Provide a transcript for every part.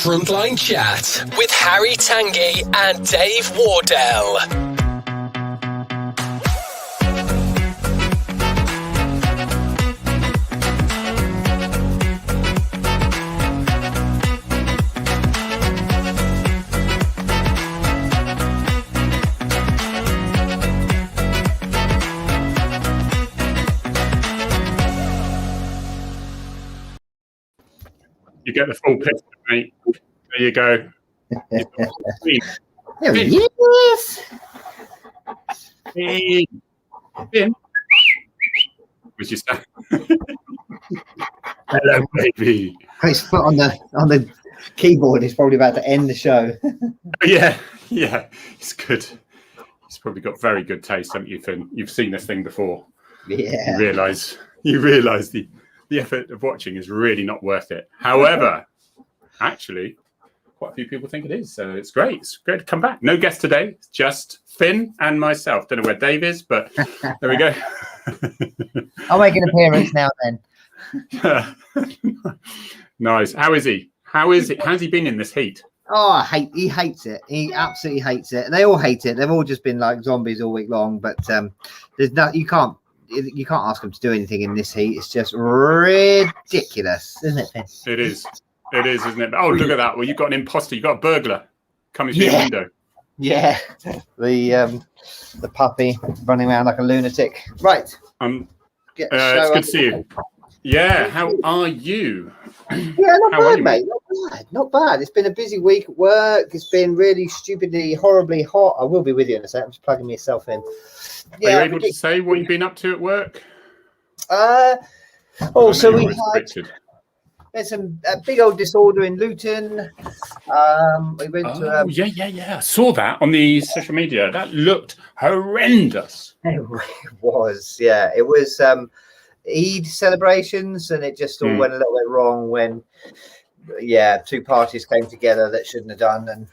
Frontline Chat with Harry Tangye and Dave Wardell. You get the full picture, mate. There you go. Yes. Hey. What's your sound? Hello, baby. His foot on the keyboard is probably about to end the show. Yeah, it's good. He's probably got very good taste, haven't you, Finn? You've seen this thing before. Yeah. You realise the effort of watching is really not worth it. However, actually, quite a few people think it is, so it's great. It's great to come back. No guest today, just Finn and myself. Don't know where Dave is, but there we go. I'll make an appearance now then. Nice. How is he? How's he been in this heat? Oh, he hates it. He absolutely hates it. They all hate it. They've all just been like zombies all week long, but you can't ask them to do anything in this heat. It's just ridiculous, isn't it, Finn? It is, isn't it? Oh, look at that. Well, you've got an imposter. You've got a burglar coming through your window. Yeah. The puppy running around like a lunatic. Right. It's good to see you. Yeah. How are you? Yeah, not bad, mate. Not bad. It's been a busy week at work. It's been really stupidly, horribly hot. I will be with you in a second. I'm just plugging myself in. Are you able to say what you've been up to at work? So we had there's some big old disorder in Luton. We went to I saw that on the social media. That looked horrendous. It was, yeah. It was Eid celebrations, and it just all went a little bit wrong when two parties came together that shouldn't have done. And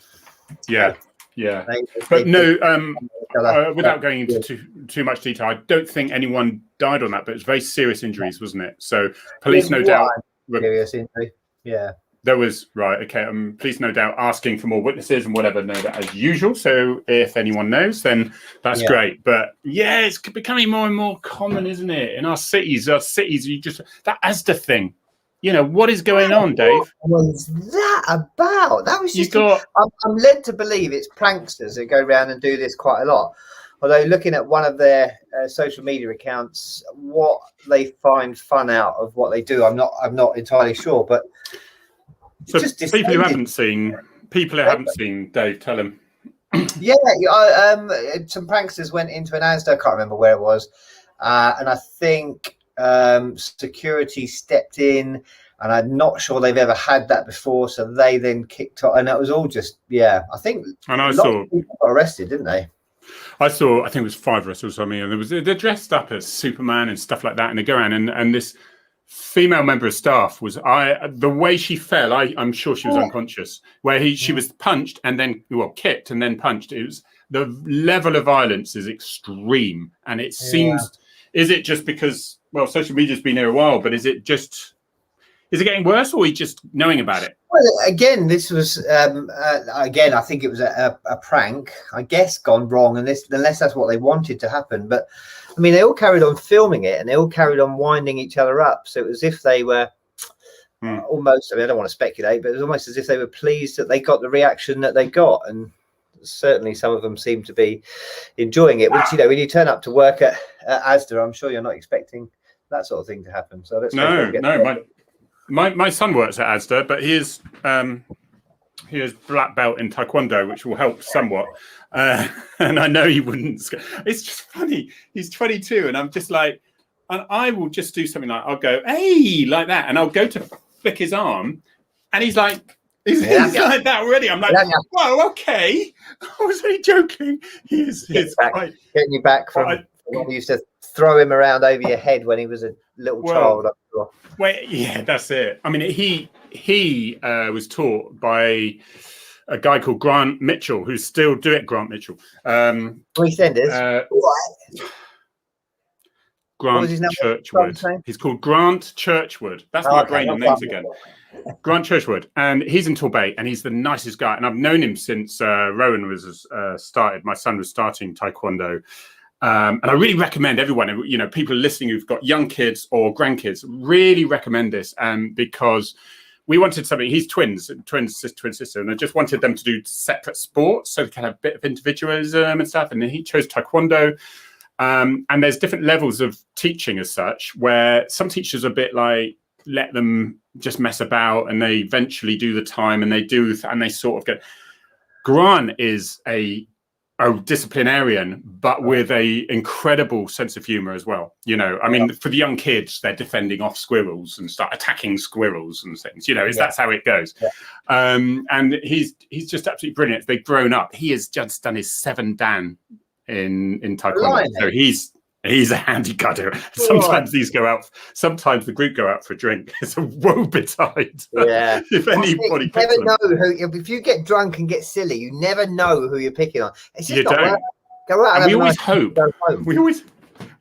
without going into too much detail, I don't think anyone died on that, but it's very serious injuries, wasn't it? So police, no doubt, serious injury. Yeah, there was police, no doubt, asking for more witnesses and whatever, no doubt, as usual. So if anyone knows, then that's great. But yeah, it's becoming more and more common, isn't it? In our cities, you just that Asda thing. You know, what is going on, Dave? What was that about? That was just... I'm led to believe it's pranksters that go around and do this quite a lot. Although looking at one of their social media accounts, what they find fun out of what they do, I'm not entirely sure. But so people who haven't seen, Dave, tell them. Yeah, some pranksters went into an Asda. I can't remember where it was, and I think security stepped in, and I'm not sure they've ever had that before, so they then kicked off, and it was all just I think a lot of people got arrested, didn't they? I think it was 5 arrests or something, and they're dressed up as Superman and stuff like that, and they go around, and this female member of staff was the way she fell, I'm sure she was unconscious, where she was punched and then kicked and then punched. It was, the level of violence is extreme, and it seems, is it just because social media's been here a while, but is it getting worse, or are you just knowing about it? Well, again, this was I think it was a prank, I guess, gone wrong, and unless that's what they wanted to happen. But I mean, they all carried on filming it, and they all carried on winding each other up. So it was as if they were almost, I mean, I don't want to speculate, but it was almost as if they were pleased that they got the reaction that they got. And certainly some of them seem to be enjoying it, which, when you turn up to work at Asda, I'm sure you're not expecting that sort of thing to happen. So my son works at Asda, but he is black belt in Taekwondo, which will help somewhat. And I know he wouldn't. It's just funny. He's 22, and I'm just like, and I will just do something like, I'll go, hey, like that, and I'll go to flick his arm, and he's like, he's like that already. I'm like, whoa, okay. I was only joking. He's getting you back from when we used to throw him around over your head when he was a little child. I'm sure. Wait, yeah, that's it. I mean, he was taught by a guy called Grant Mitchell, who's still doing Grant Mitchell. EastEnders. Grant Churchwood. He's called Grant Churchwood. That's my brain on names again. Grant Churchwood, and he's in Torbay, and he's the nicest guy. And I've known him since Rowan was started. My son was starting Taekwondo, and I really recommend everyone. You know, people listening who've got young kids or grandkids, really recommend this. Because we wanted something. He's twin sister, and I just wanted them to do separate sports so they can have a bit of individualism and stuff. And he chose Taekwondo. And there's different levels of teaching as such, where some teachers are a bit like, let them just mess about, and they eventually do the time, and they sort of get. Grant is a disciplinarian, but with a incredible sense of humor as well. You know, I mean, for the young kids, they're defending off squirrels and start attacking squirrels and things. You know, that's how it goes. And he's just absolutely brilliant. They've grown up. He has just done his 7 Dan in Taekwondo, so he's a handy cutter. Sometimes sometimes the group go out for a drink. It's a woe betide. Yeah. If anybody you never know who, if you get drunk and get silly, you never know who you're picking on. It's just go out and we always hope.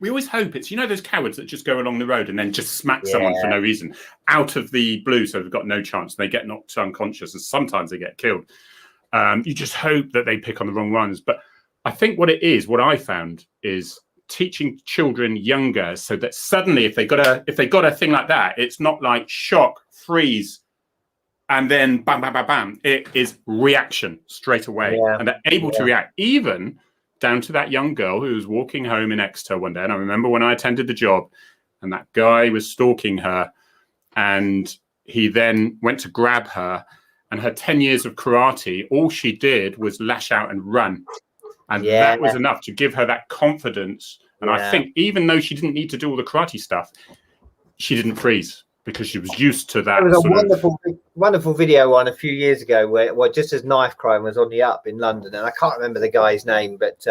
We always hope it's, you know, those cowards that just go along the road and then just smack someone for no reason out of the blue, so they've got no chance. They get knocked unconscious, and sometimes they get killed. You just hope that they pick on the wrong ones. But I think what I found is teaching children younger, so that suddenly if they got a thing like that, it's not like shock, freeze, and then bam, bam, bam, bam. It is reaction straight away, and they're able to react, even down to that young girl who was walking home in Exeter one day. And I remember when I attended the job, and that guy was stalking her, and he then went to grab her, and her 10 years of karate, all she did was lash out and run. And that was enough to give her that confidence. And I think even though she didn't need to do all the karate stuff, she didn't freeze because she was used to that. There was a wonderful video on a few years ago where just as knife crime was on the up in London, and I can't remember the guy's name, but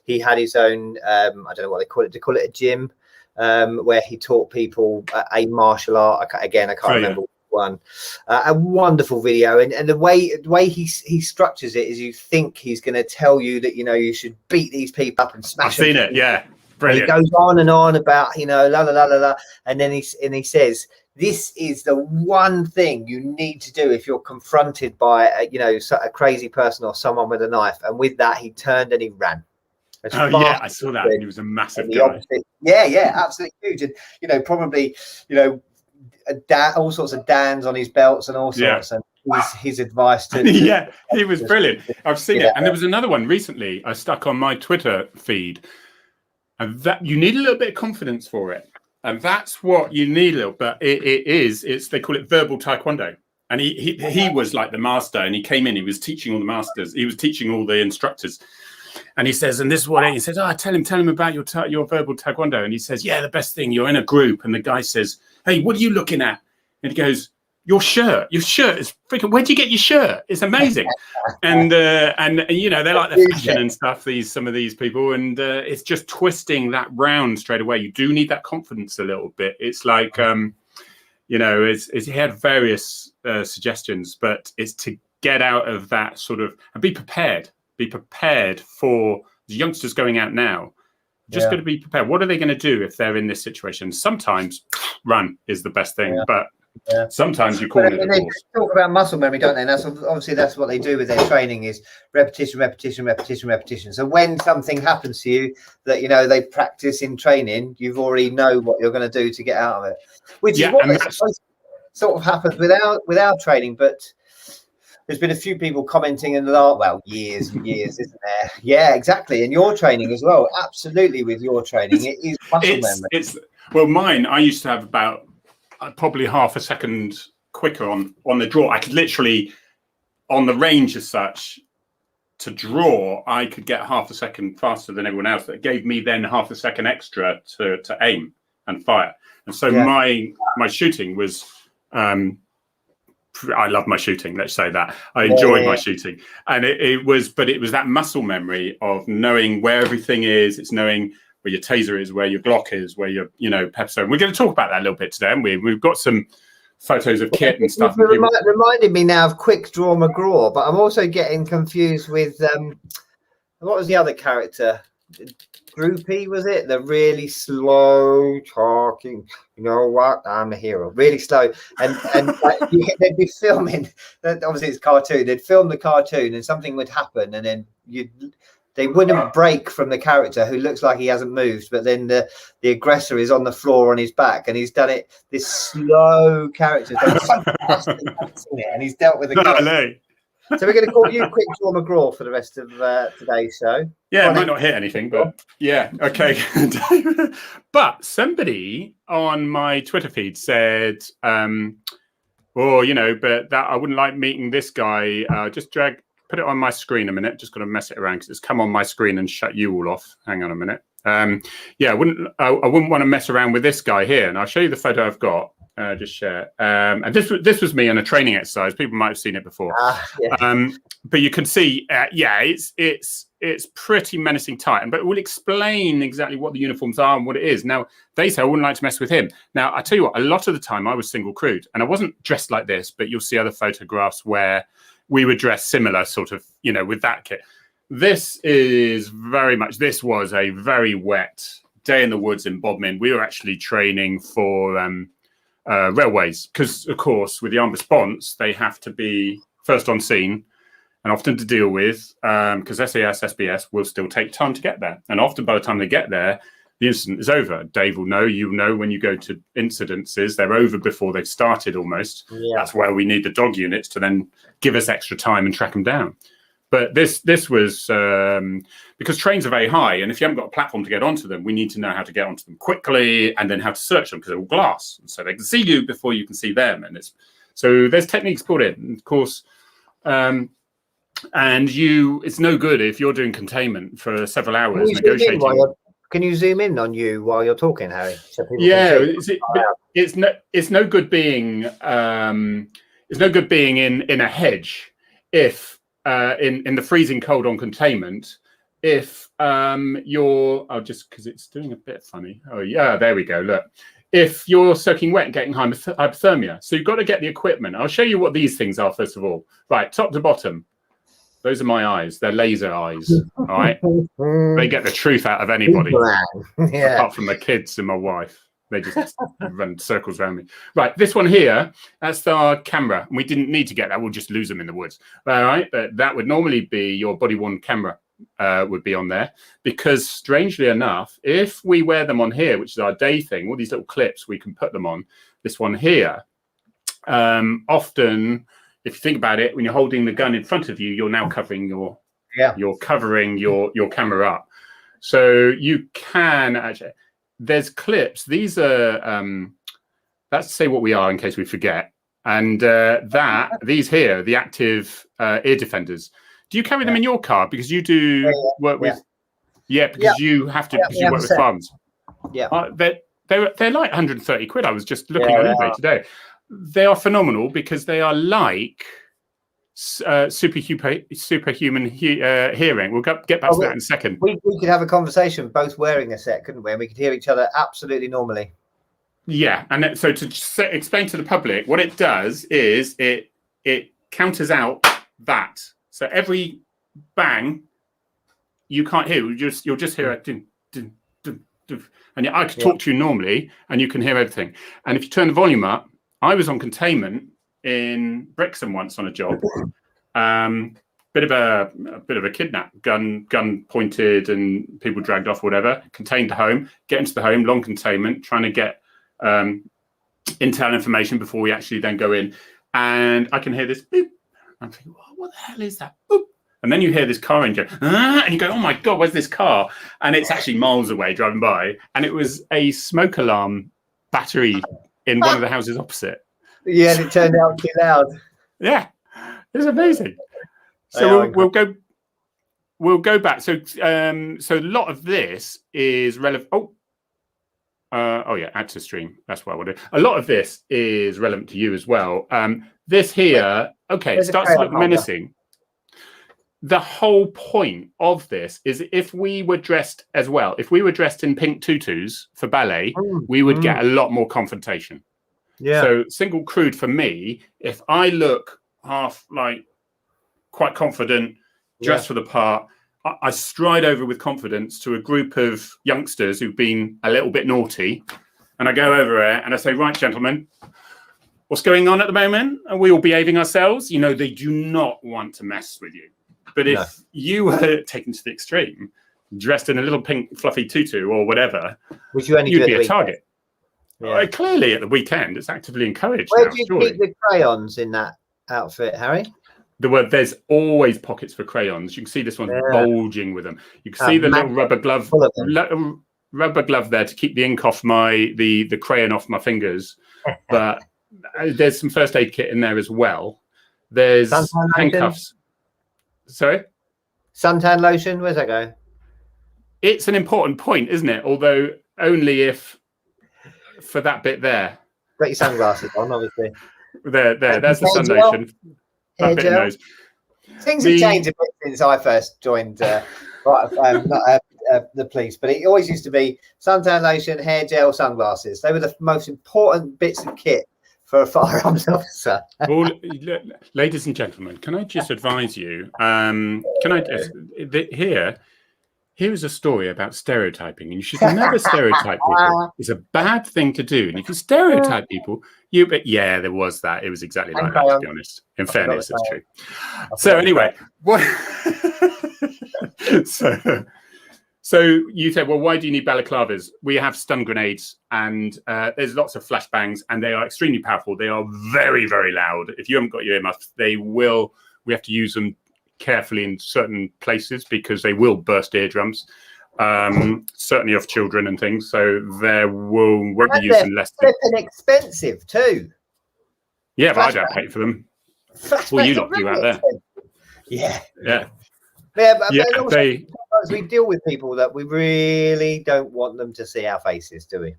he had his own, I don't know what they call it, a gym, where he taught people a martial art. I can't remember. One a wonderful video, and the way he structures it is, you think he's going to tell you that, you know, you should beat these people up and smash them. I've seen it, yeah, brilliant. He goes on and on about, you know, la la la la la, and then he says, this is the one thing you need to do if you're confronted by a crazy person or someone with a knife. And with that, he turned and he ran. I saw that. He was a massive guy. Yeah, absolutely huge. And, you know, probably, you know, all sorts of Dans on his belts and all sorts, and his advice to he was brilliant. I've seen it. And there was another one recently I stuck on my Twitter feed, and that you need a little bit of confidence for it, and that's what you need a little. But it's they call it verbal taekwondo, and he was like the master, and he came in, he was teaching all the masters, he was teaching all the instructors. And he says, and this is what he says, tell him about your verbal taekwondo. And he says, the best thing, you're in a group, and the guy says, hey, what are you looking at? And he goes, your shirt is freaking, where'd you get your shirt? It's amazing. and you know, they like the fashion and stuff, some of these people, and it's just twisting that round straight away. You do need that confidence a little bit. It's like, you know, he had various suggestions, but it's to get out of that sort of, and be prepared for the youngsters going out now. Just got to be prepared. What are they going to do if they're in this situation? Sometimes run is the best thing, but sometimes you call it a they talk about muscle memory, don't they? And that's obviously what they do with their training, is repetition. So when something happens to you that, you know, they practice in training, you've already know what you're going to do to get out of it, which is what sort of happens with our training. But there's been a few people commenting in the last, years and years, isn't there? Yeah, exactly. And your training as well. Absolutely, with your training, it is muscle memory. Mine, I used to have about probably half a second quicker on the draw. I could literally, on the range as such, to draw, I could get half a second faster than everyone else. That gave me then half a second extra to aim and fire. And so my shooting was... I love my shooting. Let's say that I enjoy my shooting, and it was that muscle memory of knowing where everything is. It's knowing where your taser is, where your Glock is, where your pepper spray. We're going to talk about that a little bit today, haven't we? We've got some photos of kit and stuff. Reminded me now of Quick Draw McGraw, but I'm also getting confused with what was the other character? Droopy, was it? The really slow talking, you know what? I'm a hero. Really slow. And they'd be filming, obviously it's cartoon, they'd film the cartoon and something would happen, and then they wouldn't break from the character who looks like he hasn't moved, but then the aggressor is on the floor on his back, and he's done it, this slow character, and he's dealt with the So we're going to call you Quick Draw McGraw for the rest of today's show. Yeah, it might not hit anything, but yeah, okay. But somebody on my Twitter feed said, oh, you know, but that I wouldn't like meeting this guy. Just put it on my screen a minute. Just got to mess it around because it's come on my screen and shut you all off. Hang on a minute. Yeah, I wouldn't want to mess around with this guy here. And I'll show you the photo I've got. Just share. And this was me on a training exercise. People might have seen it before. Yeah. But you can see, yeah, it's pretty menacing tight. But we'll explain exactly what the uniforms are and what it is. Now, they say I wouldn't like to mess with him. Now, I tell you what, a lot of the time I was single crewed, and I wasn't dressed like this, but you'll see other photographs where we were dressed similar, sort of, you know, with that kit. This was a very wet day in the woods in Bodmin. We were actually training for railways because, of course, with the armed response, they have to be first on scene and often to deal with because SAS, SBS will still take time to get there. And often by the time they get there, the incident is over. Dave will know, you know, when you go to incidences, they're over before they've started almost. Yeah. That's where we need the dog units to then give us extra time and track them down. But this was because trains are very high, and if you haven't got a platform to get onto them, we need to know how to get onto them quickly and then how to search them because they're all glass, and so they can see you before you can see them. And so there's techniques put in, of course, and it's no good if you're doing containment for several hours negotiating. Can you zoom in on you while you're talking, Harry? So yeah, it's no good being in a hedge if. In the freezing cold on containment, if just because it's doing a bit funny. Oh yeah, there we go. Look, if you're soaking wet and getting hypothermia, so you've got to get the equipment. I'll show you what these things are first of all. Right, top to bottom. Those are my eyes. They're laser eyes. All right, they get the truth out of anybody, apart from the kids and my wife. They just run circles around me. Right, this one here, that's our camera. We didn't need to get that. We'll just lose them in the woods. All right, but that would normally be your body-worn camera would be on there. Because strangely enough, if we wear them on here, which is our day thing, all these little clips, we can put them on. This one here, often, if you think about it, when you're holding the gun in front of you, you're now covering your camera up. So you can actually... There's clips. These are that's to say what we are in case we forget. And these here, the active ear defenders. Do you carry them in your car because you do work with? Yeah, because you have to because you work with farms. Yeah, they're like 130 quid. I was just looking on eBay today. They are phenomenal because they are like superhuman hearing. We'll get back to that in a second. We could have a conversation both wearing a set, couldn't we? And we could hear each other absolutely normally. Yeah, and so to explain to the public, what it does is it counters out that. So every bang, you can't hear. You'll just hear it. Dun, dun, dun, dun. And I could talk to you normally, and you can hear everything. And if you turn the volume up, I was on containment in Brixham once on a job, bit of a kidnap, gun pointed and people dragged off, whatever. Contained the home, get into the home, long containment, trying to get intel information before we actually then go in. And I can hear this beep. I'm thinking, what the hell is that? Boop. And then you hear this car engine, and you go, oh my God, where's this car? And it's actually miles away driving by, and it was a smoke alarm battery in one of the houses opposite. Yeah, and it turned out too loud. Yeah, it's amazing. So we'll go back. So so a lot of this is relevant. Oh yeah, add to stream. That's what I want to do. A lot of this is relevant to you as well. This here, okay, it starts to look menacing. The whole point of this is if we were dressed as well, if we were dressed in pink tutus for ballet, we would get a lot more confrontation. Yeah. So single crewed for me, if I look half like quite confident, dressed for the part, I stride over with confidence to a group of youngsters who've been a little bit naughty, and I go over there and I say, right, gentlemen, what's going on at the moment? Are we all behaving ourselves? You know, they do not want to mess with you. But if you were taken to the extreme, dressed in a little pink fluffy tutu or whatever, you'd be a target. Yeah. Clearly at the weekend, it's actively encouraged. Where do you keep the crayons in that outfit, Harry? There's always pockets for crayons. You can see this one's bulging with them. You can see the little rubber glove there to keep the ink off the crayon off my fingers. But there's some first aid kit in there as well. There's handcuffs. Sorry? Suntan lotion, where's that go? It's an important point, isn't it? Although only if for that bit there. Got your sunglasses on, obviously. There's the sun lotion. That bit nose. Things have changed a bit since I first joined the police, but it always used to be suntan lotion, hair gel, sunglasses. They were the most important bits of kit for a firearms officer. Well, ladies and gentlemen, can I just advise you? Here is a story about stereotyping, and you should never stereotype people. It's a bad thing to do. And if you stereotype people, there was that. It was exactly like that, to be honest. In fairness, that's true. So anyway, So you said, well, why do you need balaclavas? We have stun grenades, and there's lots of flashbangs, and they are extremely powerful. They are very, very loud. If you haven't got your earmuffs, we have to use them carefully in certain places because they will burst eardrums, certainly off children and things. So won't be used unless they're expensive too. Yeah, but I don't pay for them. Well, you lot do out there. Yeah, but we deal with people that we really don't want them to see our faces, do we?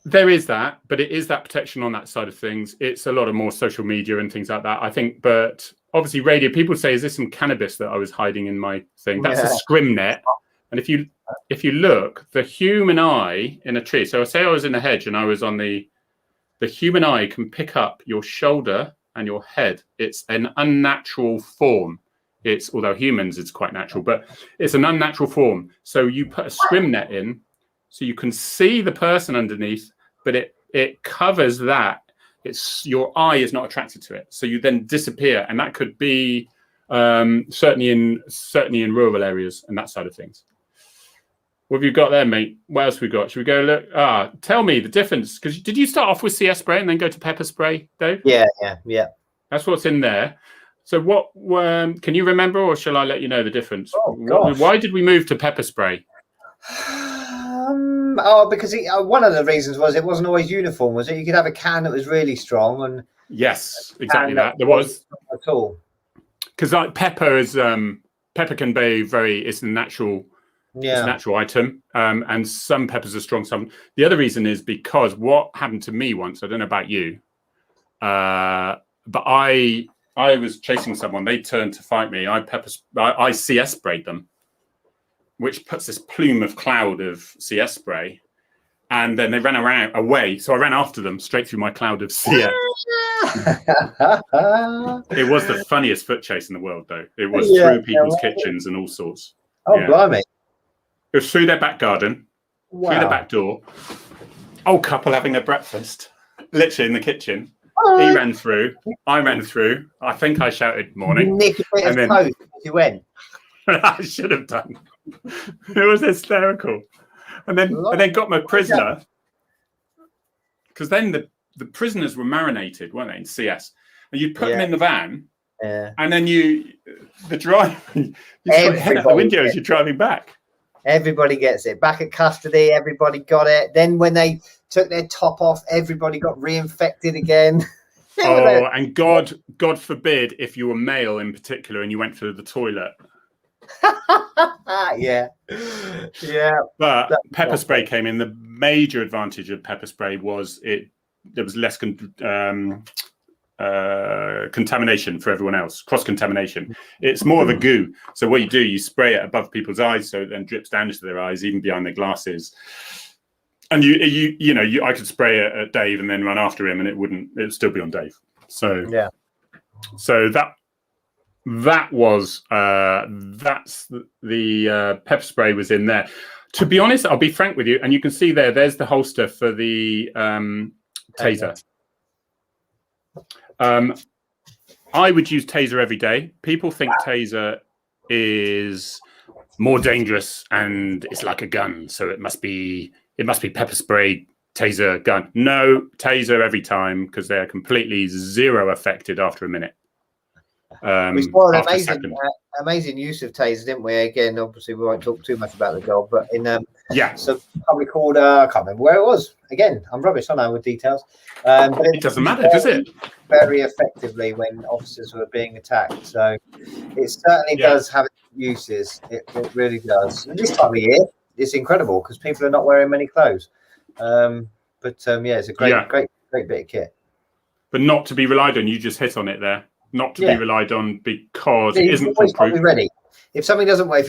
There is that, but it is that protection on that side of things. It's a lot of more social media and things like that, I think. But obviously, radio. People say, "Is this some cannabis that I was hiding in my thing?" That's a scrim net. And if you look, the human eye in a tree. So I say I was in a hedge and I was on the human eye can pick up your shoulder and your head. It's an unnatural form. Although humans, it's quite natural, but it's an unnatural form. So you put a scrim net in, so you can see the person underneath, but it covers that. Your eye is not attracted to it, so you then disappear, and that could be certainly in rural areas and that side of things. What have you got there, mate? What else have we got? Should we go look? Tell me the difference, because did you start off with CS spray and then go to pepper spray, Dave? Yeah. That's what's in there. So what can you remember, or shall I let you know the difference? Why did we move to pepper spray? Because one of the reasons was it wasn't always uniform, was it? You could have a can that was really strong, and yes, exactly that. There was at all, because pepper can be it's a natural, it's a natural item, and some peppers are strong. Some. The other reason is because what happened to me once. I don't know about you, but I was chasing someone. They turned to fight me. I CS sprayed them, which puts this plume of cloud of CS spray, and then they ran away. So I ran after them straight through my cloud of CS. It was the funniest foot chase in the world, though. It was through people's kitchens and all sorts. Oh, blimey. It was through their back garden, through their back door. Old couple having their breakfast, literally in the kitchen. He ran through. I ran through. I think I shouted "morning." Nick a bit of toast as you went. I should have done. It was hysterical. And then got my prisoner, because then the prisoners were marinated, weren't they, in CS? And you put them in the van, and then you put your head out the window as you're driving back. Everybody gets it. Back at custody, everybody got it. Then when they took their top off, everybody got reinfected again. And God forbid if you were male in particular and you went to the toilet. Yeah. But pepper spray came in. The major advantage of pepper spray was there was less contamination for everyone else, cross-contamination. It's more of a goo. So what you do, you spray it above people's eyes so it then drips down into their eyes, even behind their glasses. And I could spray it at Dave and then run after him, and it would still be on Dave. So yeah. So That was that's the pepper spray was in there. To be honest, I'll be frank with you, and you can see there's the holster for the taser. I would use taser every day. People think taser is more dangerous and it's like a gun, so it must be pepper spray, taser, gun. No, taser every time, because they're completely zero affected after a minute. We saw an amazing use of tasers, didn't we? Again, obviously we won't talk too much about the job, but in so probably called I can't remember where it was. Again, I'm rubbish, aren't I, with details. But it doesn't matter, does it? Very effectively when officers were being attacked. So it certainly does have uses. It really does. And this time of year, it's incredible because people are not wearing many clothes. It's a great bit of kit. But not to be relied on. You just hit on it there. Not to be relied on because it isn't foolproof. Ready. If something doesn't work,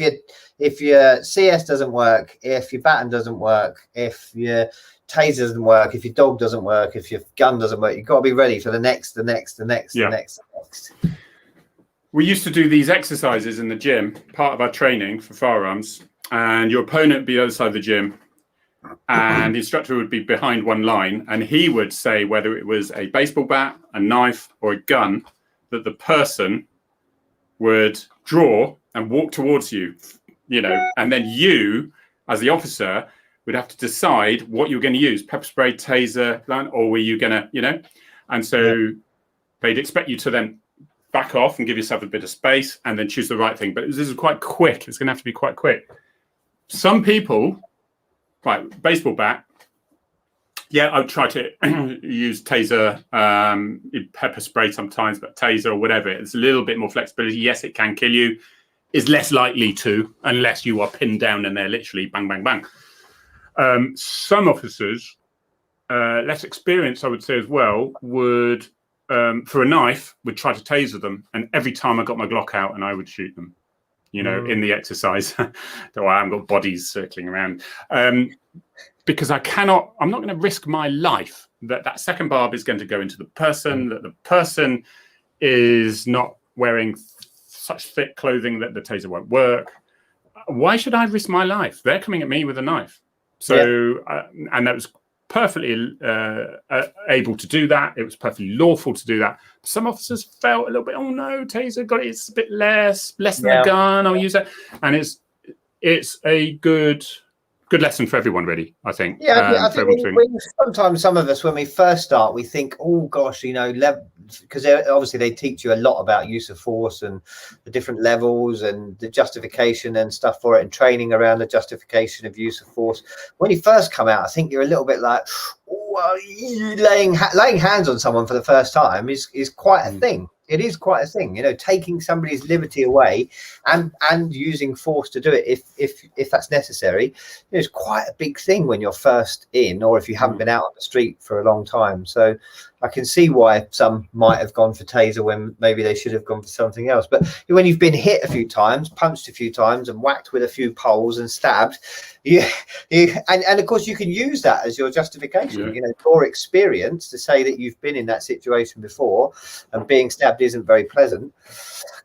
if your CS doesn't work, if your baton doesn't work, if your taser doesn't work, if your dog doesn't work, if your gun doesn't work, you've got to be ready for the next. We used to do these exercises in the gym, part of our training for firearms, and your opponent would be the other side of the gym, and the instructor would be behind one line, and he would say whether it was a baseball bat, a knife, or a gun that the person would draw and walk towards you, and then you, as the officer, would have to decide what you were going to use, pepper spray, taser, or were you going to, and so they'd expect you to then back off and give yourself a bit of space and then choose the right thing. But this is quite quick. It's going to have to be quite quick. Some people, right, baseball bat, I would try to use taser, pepper spray sometimes, but taser or whatever. It's a little bit more flexibility. Yes, it can kill you. It's less likely to, unless you are pinned down and they're literally bang, bang, bang. Some officers, less experienced, I would say as well, would, for a knife, would try to taser them. And every time I got my Glock out and I would shoot them, in the exercise. Though I haven't got bodies circling around. Because I'm not going to risk my life that second barb is going to go into the person, that the person is not wearing such thick clothing that the taser won't work. Why should I risk my life? They're coming at me with a knife. So, and that was perfectly able to do that. It was perfectly lawful to do that. Some officers felt a little bit, oh no, taser got it. It's a bit less than a gun. I'll use that. And it's a good lesson for everyone, really, I think. I think sometimes some of us, when we first start, we think, oh gosh, because obviously they teach you a lot about use of force and the different levels and the justification and stuff for it and training around the justification of use of force. When you first come out, I think you're a little bit like, laying hands on someone for the first time is quite a thing. It is quite a thing, taking somebody's liberty away and using force to do it if that's necessary. It's quite a big thing when you're first in, or if you haven't been out on the street for a long time. So I can see why some might have gone for taser when maybe they should have gone for something else. But when you've been hit a few times, punched a few times, and whacked with a few poles and stabbed, and of course you can use that as your justification, your experience to say that you've been in that situation before, and being stabbed isn't very pleasant,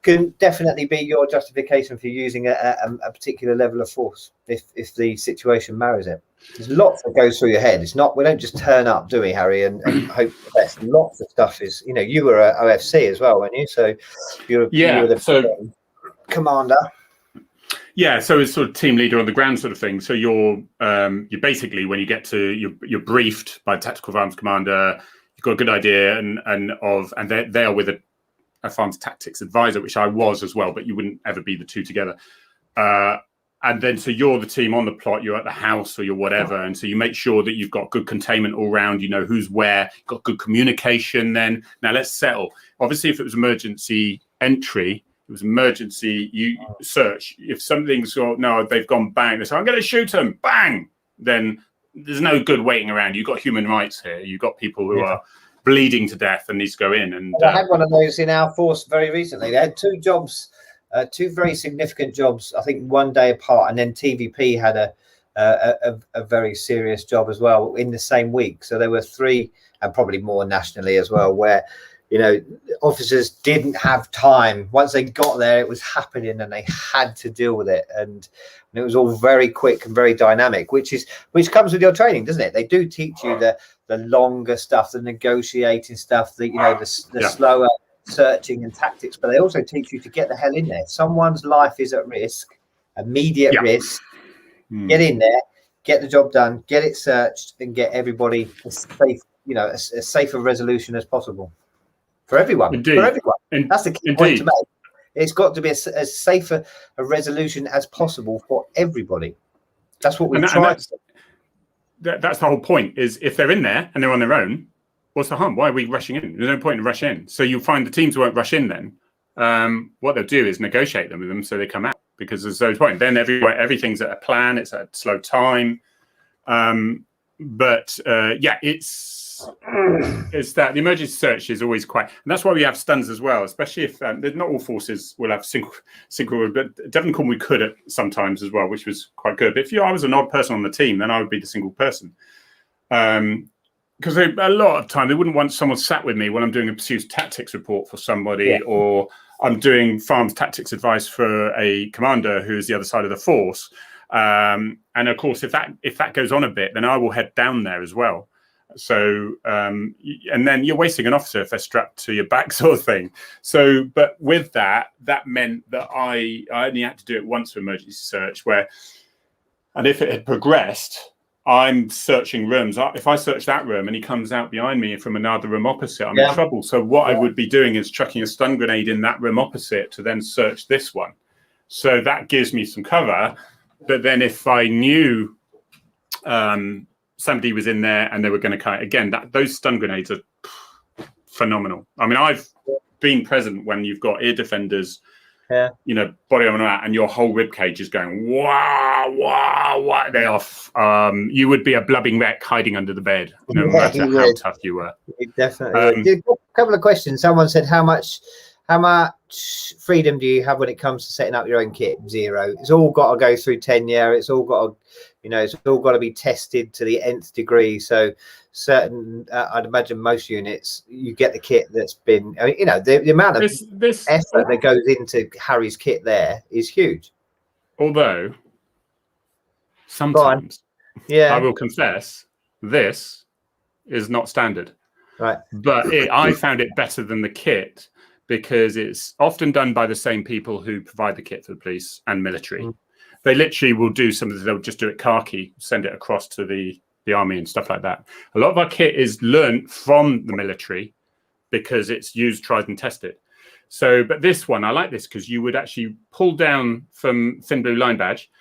can definitely be your justification for using a particular level of force if the situation merits it. There's lots that goes through your head. It's not, we don't just turn up, do we, Harry, and hope for the best. Lots of stuff is, you were a OFC as well, weren't you? So you were the commander. Yeah, so it's sort of team leader on the ground sort of thing. So you're basically, when you get to, you're briefed by tactical firearms commander. You've got a good idea, and they are with a firearms tactics advisor, which I was as well, but you wouldn't ever be the two together. And then, so you're the team on the plot, you're at the house or you're whatever. And so you make sure that you've got good containment all round, who's where, you've got good communication then. Now let's settle. Obviously, if it was emergency entry, it was emergency search. If something's they've gone bang, they say, I'm going to shoot them, bang. Then there's no good waiting around. You've got human rights here. You've got people who are bleeding to death and need to go in. And I had one of those in our force very recently. They had two jobs. Two very significant jobs, I think 1 day apart, and then TVP had a very serious job as well in the same week. So there were three, and probably more nationally as well, where you know, officers didn't have time. Once they got there, it was happening and they had to deal with it. And it was all very quick and very dynamic, which comes with your training, doesn't it? They do teach you the longer stuff, the negotiating stuff, the slower searching and tactics, but they also teach you to get the hell in there. Someone's life is at risk, immediate risk. Get in there, get the job done, get it searched, and get everybody as safe, as safe a resolution as possible for everyone. Indeed. For everyone. That's the key point to make. It's got to be as safe a resolution as possible for everybody. That's what we try. That's the whole point, is if they're in there and they're on their own, what's the harm? Why are we rushing in? There's no point in rushing in. So you'll find the teams won't rush in then. What they'll do is negotiate them with them so they come out, because there's no point. Then everything's at a plan, it's at a slow time. It's that the emergency search is always quite, and that's why we have stuns as well, especially if not all forces will have single, but Devon Corn we could at sometimes as well, which was quite good. But if I was an odd person on the team, then I would be the single person. Because a lot of time they wouldn't want someone sat with me when I'm doing a pursuit tactics report for somebody, or I'm doing farms tactics advice for a commander who's the other side of the force. And of course, if that goes on a bit, then I will head down there as well. So, and then you're wasting an officer if they're strapped to your back, sort of thing. So, but with that meant that I only had to do it once for emergency search, and if it had progressed, I'm searching rooms. If I search that room and he comes out behind me from another room opposite, I'm in trouble. So what I would be doing is chucking a stun grenade in that room opposite to then search this one. So that gives me some cover. But then if I knew somebody was in there and they were going to again, those stun grenades are phenomenal. I mean, I've been present when you've got ear defenders, body armor and your whole rib cage is going wow. They are. You would be a blubbing wreck hiding under the bed, no matter how tough you were. Definitely. A couple of questions. Someone said, how much freedom do you have when it comes to setting up your own kit? 0. It's all got to go through Tangye. It's all got to, it's all got to be tested to the nth degree. So certain, I'd imagine most units, you get the kit that's been, the amount of effort that goes into Harry's kit there is huge. Although sometimes, I will confess, this is not standard. Right. But I found it better than the kit, because it's often done by the same people who provide the kit for the police and military. They literally will do they'll just do it khaki, send it across to the army and stuff like that. A lot of our kit is learnt from the military because it's used, tried and tested. So, but this one, I like this because you would actually pull down from Thin Blue Line Badge,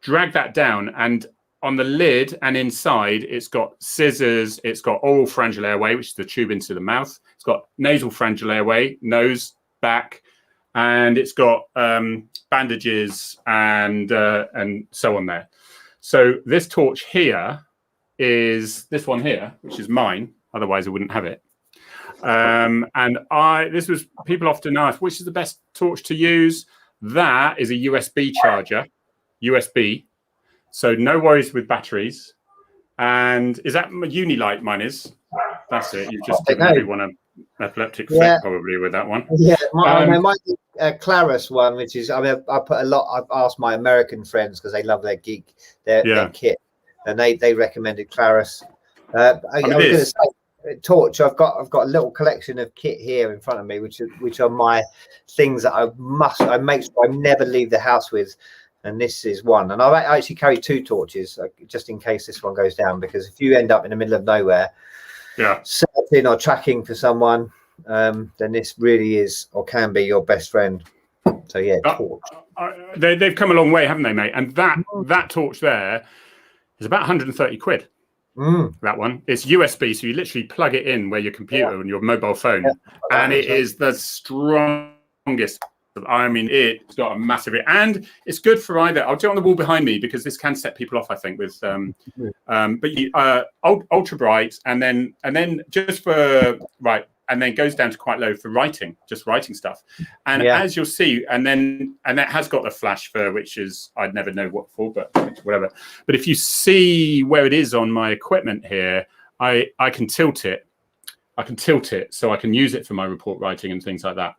drag that down, and on the lid and inside, it's got scissors, it's got oral pharyngeal airway, which is the tube into the mouth. It's got nasal pharyngeal airway, nose, back, and it's got bandages and so on there. So this torch here is this one here, which is mine. Otherwise, I wouldn't have it. People often ask, which is the best torch to use? That is a USB charger, USB. So no worries with batteries. And is that Unilight? Mine is. That's it. You've just given everyone an epileptic fit probably with that one. Yeah, there might be a Claris one, which is, I put a lot, I've asked my American friends because they love their kit, and they recommended Claris. I was going to say, torch, I've got a little collection of kit here in front of me, which are my things that I make sure I never leave the house with. And this is one. And I actually carry 2 torches just in case this one goes down, because if you end up in the middle of nowhere, searching or tracking for someone, then this really is or can be your best friend. So torch. They've come a long way, haven't they, mate? And that torch there is about 130 quid. That one. It's USB, so you literally plug it in where your computer and your mobile phone, and it is the strongest. I mean, it's got a massive, and it's good for either. I'll do it on the wall behind me because this can set people off, I think, with ultra bright, and then just for and then goes down to quite low for writing, just writing stuff. And as you'll see, and it has got the flash for, which is, I'd never know what for, but whatever. But if you see where it is on my equipment here, I can tilt it I can tilt it so I can use it for my report writing and things like that.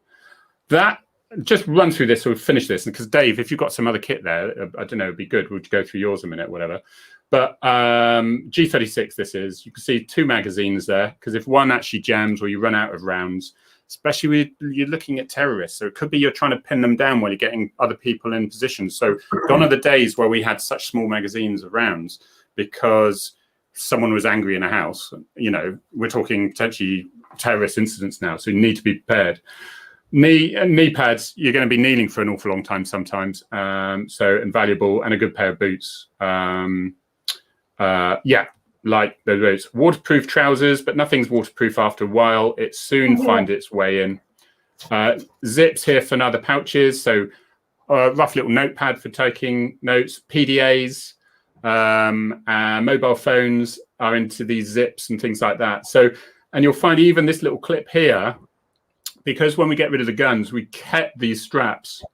That just run through this, so we'll finish this. Because Dave, if you've got some other kit there, I don't know, it'd be good. We'll go through yours in a minute, whatever. But G36, this is, you can see 2 magazines there, because if one actually jams or you run out of rounds, especially when you're looking at terrorists, so it could be you're trying to pin them down while you're getting other people in positions. So gone are the days where we had such small magazines of rounds because someone was angry in a house. You know, we're talking potentially terrorist incidents now, so you need to be prepared. Knee pads, you're going to be kneeling for an awful long time sometimes, so invaluable, and a good pair of boots. Like those waterproof trousers, but nothing's waterproof after a while. It soon finds its way in. Zips here for other pouches, so a rough little notepad for taking notes. PDAs, mobile phones are into these zips and things like that. So, and you'll find even this little clip here, because when we get rid of the guns, we kept these straps,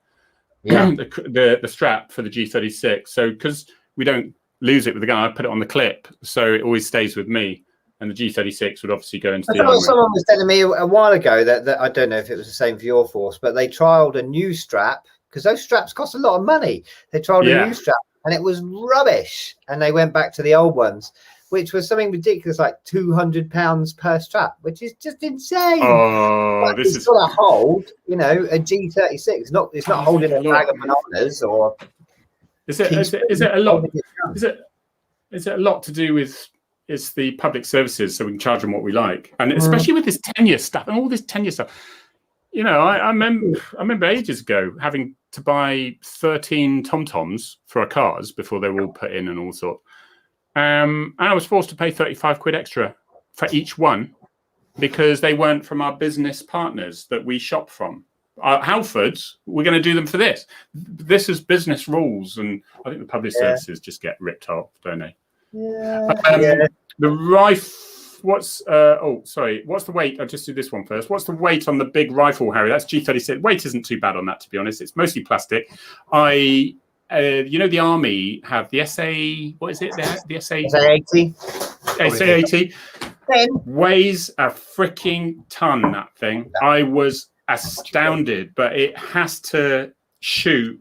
the strap for the G36. So because we don't lose it with the gun, I put it on the clip, so it always stays with me. And the G36 would obviously go into the armory. Someone was telling me a while ago that I don't know if it was the same for your force, but they trialed a new strap, because those straps cost a lot of money. They trialed a new strap and it was rubbish, and they went back to the old ones, which was something ridiculous, like £200 per strap, which is just insane. Oh, this is got to hold, you know, a G36. It's not holding a bag of bananas or. Is it a lot? Is it a lot to do with? It's the public services, so we can charge them what we like, and especially with this tenure stuff and all this tenure stuff. You know, I remember ages ago having to buy 13 TomToms for our cars before they were all put in and all sorts. And I was forced to pay 35 quid extra for each one because they weren't from our business partners that we shop from. Halfords, we're going to do them for this. This is business rules, and I think the public services just get ripped off, don't they? The what's the weight? I'll just do this one first. What's the weight on the big rifle, Harry? That's G36. Weight isn't too bad on that, to be honest. It's mostly plastic. You know, the army have the SA, what is it? The SA80. SA80 weighs a freaking ton, that thing. I was astounded, but it has to shoot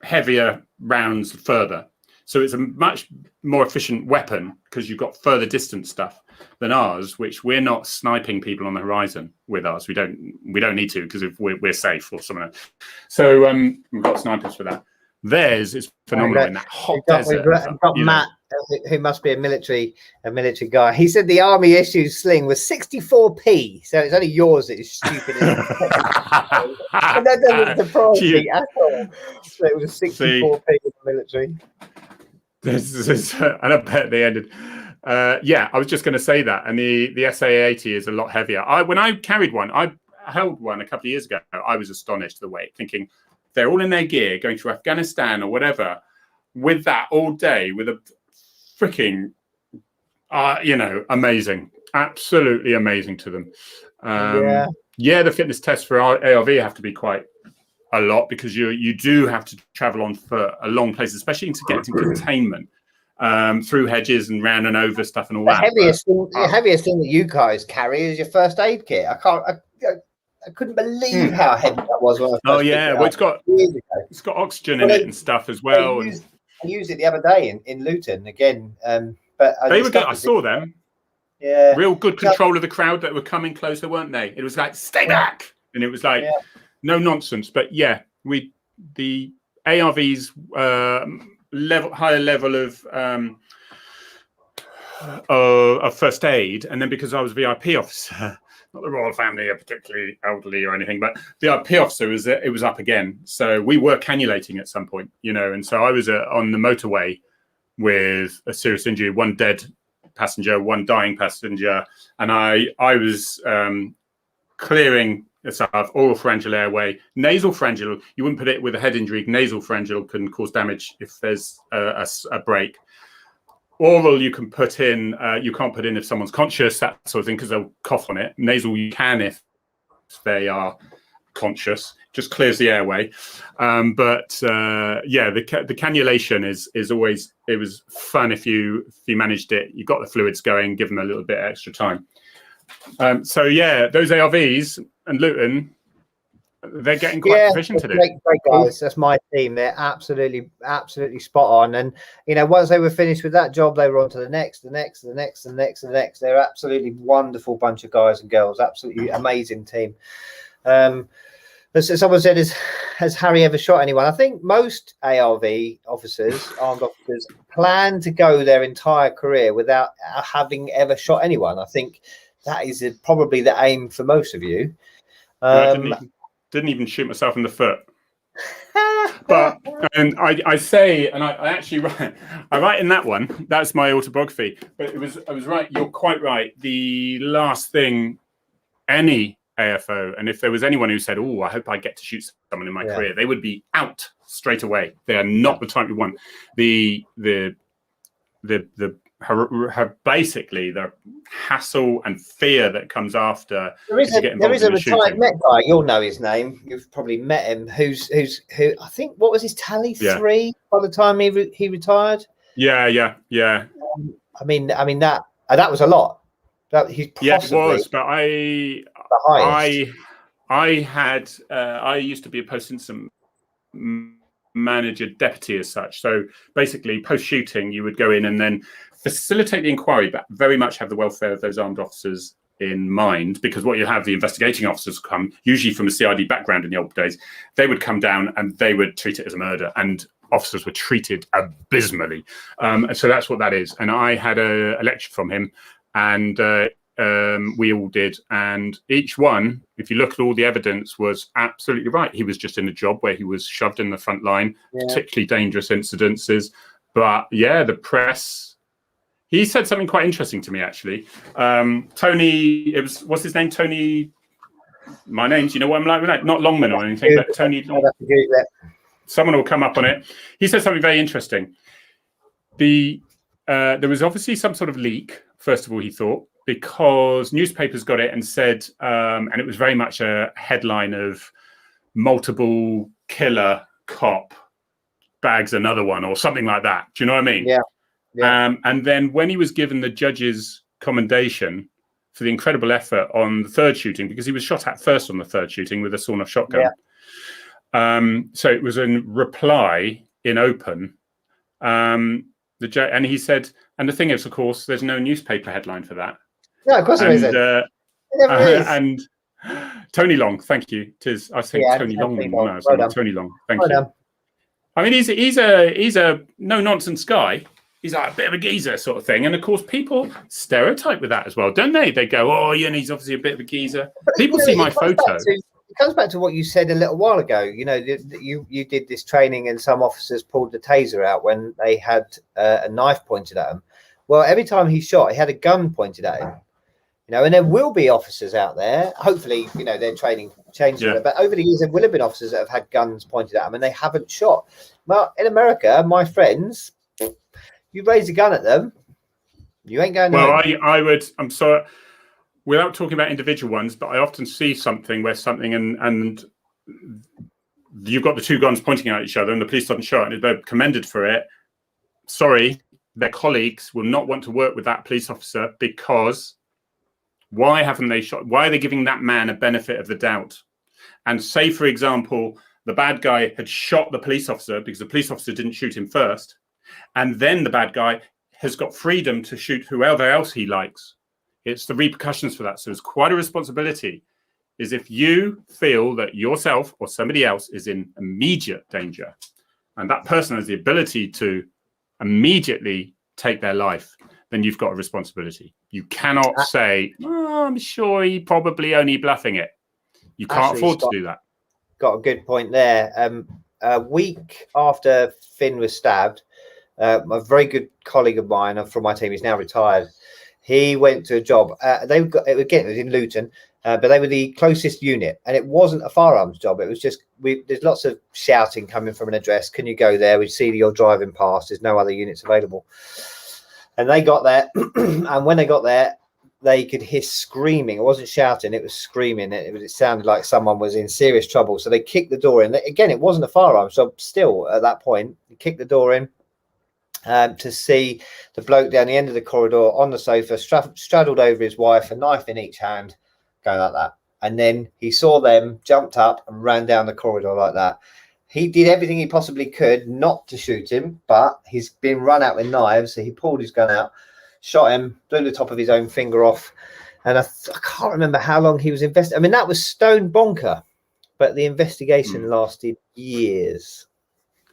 heavier rounds further. So it's a much more efficient weapon because you've got further distance stuff than ours, which we're not sniping people on the horizon with ours. We don't need to, because if we're safe or something. So we've got snipers for that. Theirs is phenomenal in that hot desert. We've got Matt, who must be a military guy. He said the army issued sling was 64p, so it's only yours that is stupid. And that doesn't surprise me at all. So it was 64p in the military. And I bet they ended. I was just going to say that. And the SA80 is a lot heavier. When I carried one, I held one a couple of years ago. I was astonished at the weight, thinking they're all in their gear going through Afghanistan or whatever with that all day with a freaking, amazing, absolutely amazing to them. The fitness tests for ARV have to be quite a lot because you do have to travel on for a long place, especially to get to containment through hedges and round and over stuff and all that. The heaviest thing that you guys carry is your first aid kit. I couldn't believe how heavy that was. When it's got oxygen in it and stuff as well. I used it the other day in Luton again. But they were good. I saw them. Yeah, real good control of the crowd that were coming closer, weren't they? It was like, stay back, and it was like no nonsense. But the ARV's higher level of first aid, and then because I was VIP officer. Not the royal family are particularly elderly or anything, but the VIP officer it was up again. So we were cannulating at some point, and so I was on the motorway with a serious injury, one dead passenger, one dying passenger, and I was clearing oral pharyngeal airway, nasal pharyngeal. You wouldn't put it with a head injury. Nasal pharyngeal can cause damage if there's a break. Oral you can put in, you can't put in if someone's conscious, that sort of thing, because they'll cough on it. Nasal you can if they are conscious, just clears the airway. The cannulation is always, it was fun if you managed it. You got the fluids going, give them a little bit extra time. So yeah, those ARVs and Luton, they're getting quite proficient at it. Great guys. That's my team. They're absolutely spot on. And once they were finished with that job, they were on to the next. They're absolutely wonderful bunch of guys and girls. Absolutely amazing team. As someone said, has Harry ever shot anyone? I think most ARV officers, armed officers, plan to go their entire career without having ever shot anyone. I think that is probably the aim for most of you. I didn't even shoot myself in the foot. But and I say, and I actually write in that one. That's my autobiography. But I was right. You're quite right. The last thing any AFO, and if there was anyone who said, "Oh, I hope I get to shoot someone in my career," they would be out straight away. They are not the type you want. Basically the hassle and fear that comes after. There is a retired Met guy. You'll know his name. You've probably met him. Who I think, what was his tally? 3 by the time he retired. Yeah. I mean that was a lot. He's it was, but I used to be a post-incident manager deputy as such. So basically, post-shooting, you would go in and then facilitate the inquiry, but very much have the welfare of those armed officers in mind, because what you have, the investigating officers come, usually from a CID background in the old days, they would come down and they would treat it as a murder, and officers were treated abysmally. And so that's what that is. And I had a lecture from him, and we all did, and each one, if you look at all the evidence, was absolutely right. He was just in a job where he was shoved in the front line, particularly dangerous incidences. But yeah, the press, he said something quite interesting to me, actually. Tony, what's his name? Tony, my name's, you know what I'm like, not Longman or anything, but Tony, someone will come up on it. He said something very interesting. There was obviously some sort of leak, first of all, he thought, because newspapers got it and said, and it was very much a headline of multiple killer cop bags another one or something like that. Do you know what I mean? Yeah. And then when he was given the judge's commendation for the incredible effort on the third shooting, because he was shot at first on the third shooting with a sawn-off shotgun. So it was in reply in open. The judge, and he said, and the thing is, of course, there's no newspaper headline for that. No, of course there isn't. It never is. And Tony Long, thank you. I think Tony Longman. Tony Long, thank you. I mean, he's a no nonsense guy. He's like a bit of a geezer sort of thing, and of course, people stereotype with that as well, don't they? They go, "Oh, yeah, and he's obviously a bit of a geezer." But people see my photo. It comes back to what you said a little while ago. You did this training, and some officers pulled the taser out when they had a knife pointed at them. Well, every time he shot, he had a gun pointed at him. And there will be officers out there. Hopefully, their training changes. Yeah. But over the years, there will have been officers that have had guns pointed at them and they haven't shot. Well, in America, my friends, you raise a gun at them, you ain't going. Well, I would. I'm sorry, without talking about individual ones, but I often see something where something and you've got the two guns pointing at each other, and the police doesn't shoot, and they're commended for it. Sorry, their colleagues will not want to work with that police officer because. Why haven't they shot? Why are they giving that man a benefit of the doubt? And say, for example, the bad guy had shot the police officer because the police officer didn't shoot him first. And then the bad guy has got freedom to shoot whoever else he likes. It's the repercussions for that. So it's quite a responsibility. Is if you feel that yourself or somebody else is in immediate danger, and that person has the ability to immediately take their life, then you've got a responsibility. You cannot say, "Oh, I'm sure he probably only bluffing it." You can't afford to do that. Got a good point there. A week after Finn was stabbed, a very good colleague of mine from my team, he's now retired. He went to a job. It was in Luton, but they were the closest unit, and it wasn't a firearms job. It was just there's lots of shouting coming from an address. Can you go there? We see you're driving past. There's no other units available. And they got there, and when they got there, they could hear screaming. It wasn't shouting, it was screaming. It sounded like someone was in serious trouble. So they kicked the door in. Again, it wasn't a firearm. So still, at that point, they kicked the door in. to see the bloke down the end of the corridor on the sofa, straddled over his wife, a knife in each hand, going like that. And then he saw them, jumped up and ran down the corridor like that. He did everything he possibly could not to shoot him, but he's been run out with knives. So he pulled his gun out, shot him, blew the top of his own finger off. And I can't remember how long he was investigating. I mean, that was stone bonker, but the investigation lasted years.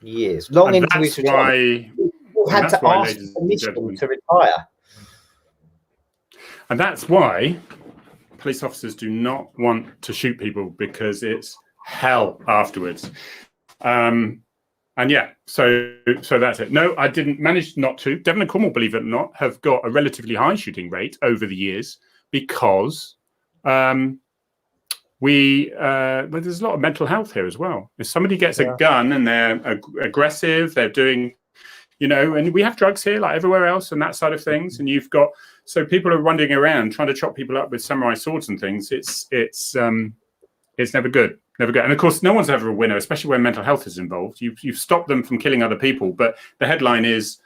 Long And into his that's why had to ask permission to retire. And that's why police officers do not want to shoot people, because it's hell afterwards. And yeah, so that's it. No, I didn't manage not to. Devon and Cornwall, believe it or not, have got a relatively high shooting rate over the years because but there's a lot of mental health here as well. If somebody gets a gun and they're aggressive, they're doing, and we have drugs here like everywhere else and that side of things. And you've got, so people are wandering around trying to chop people up with samurai swords and things. It's never good. Never good. And of course, no one's ever a winner, especially when mental health is involved. You've stopped them from killing other people, but the headline is,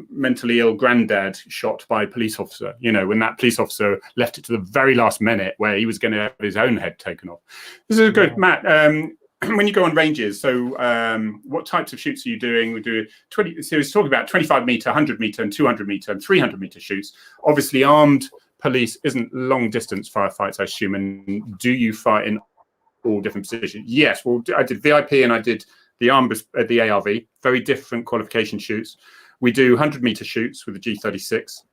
mentally ill granddad shot by a police officer, when that police officer left it to the very last minute where he was going to have his own head taken off. This is good, Matt. When you go on ranges, so what types of shoots are you doing? We do 20. So he's talking about 25 meter, 100 meter, and 200 meter, and 300 meter shoots. Obviously, armed police isn't long distance firefights, I assume. And do you fight in all different positions? Yes. Well, I did VIP and I did the the ARV. Very different qualification shoots. We do 100 meter shoots with the G36.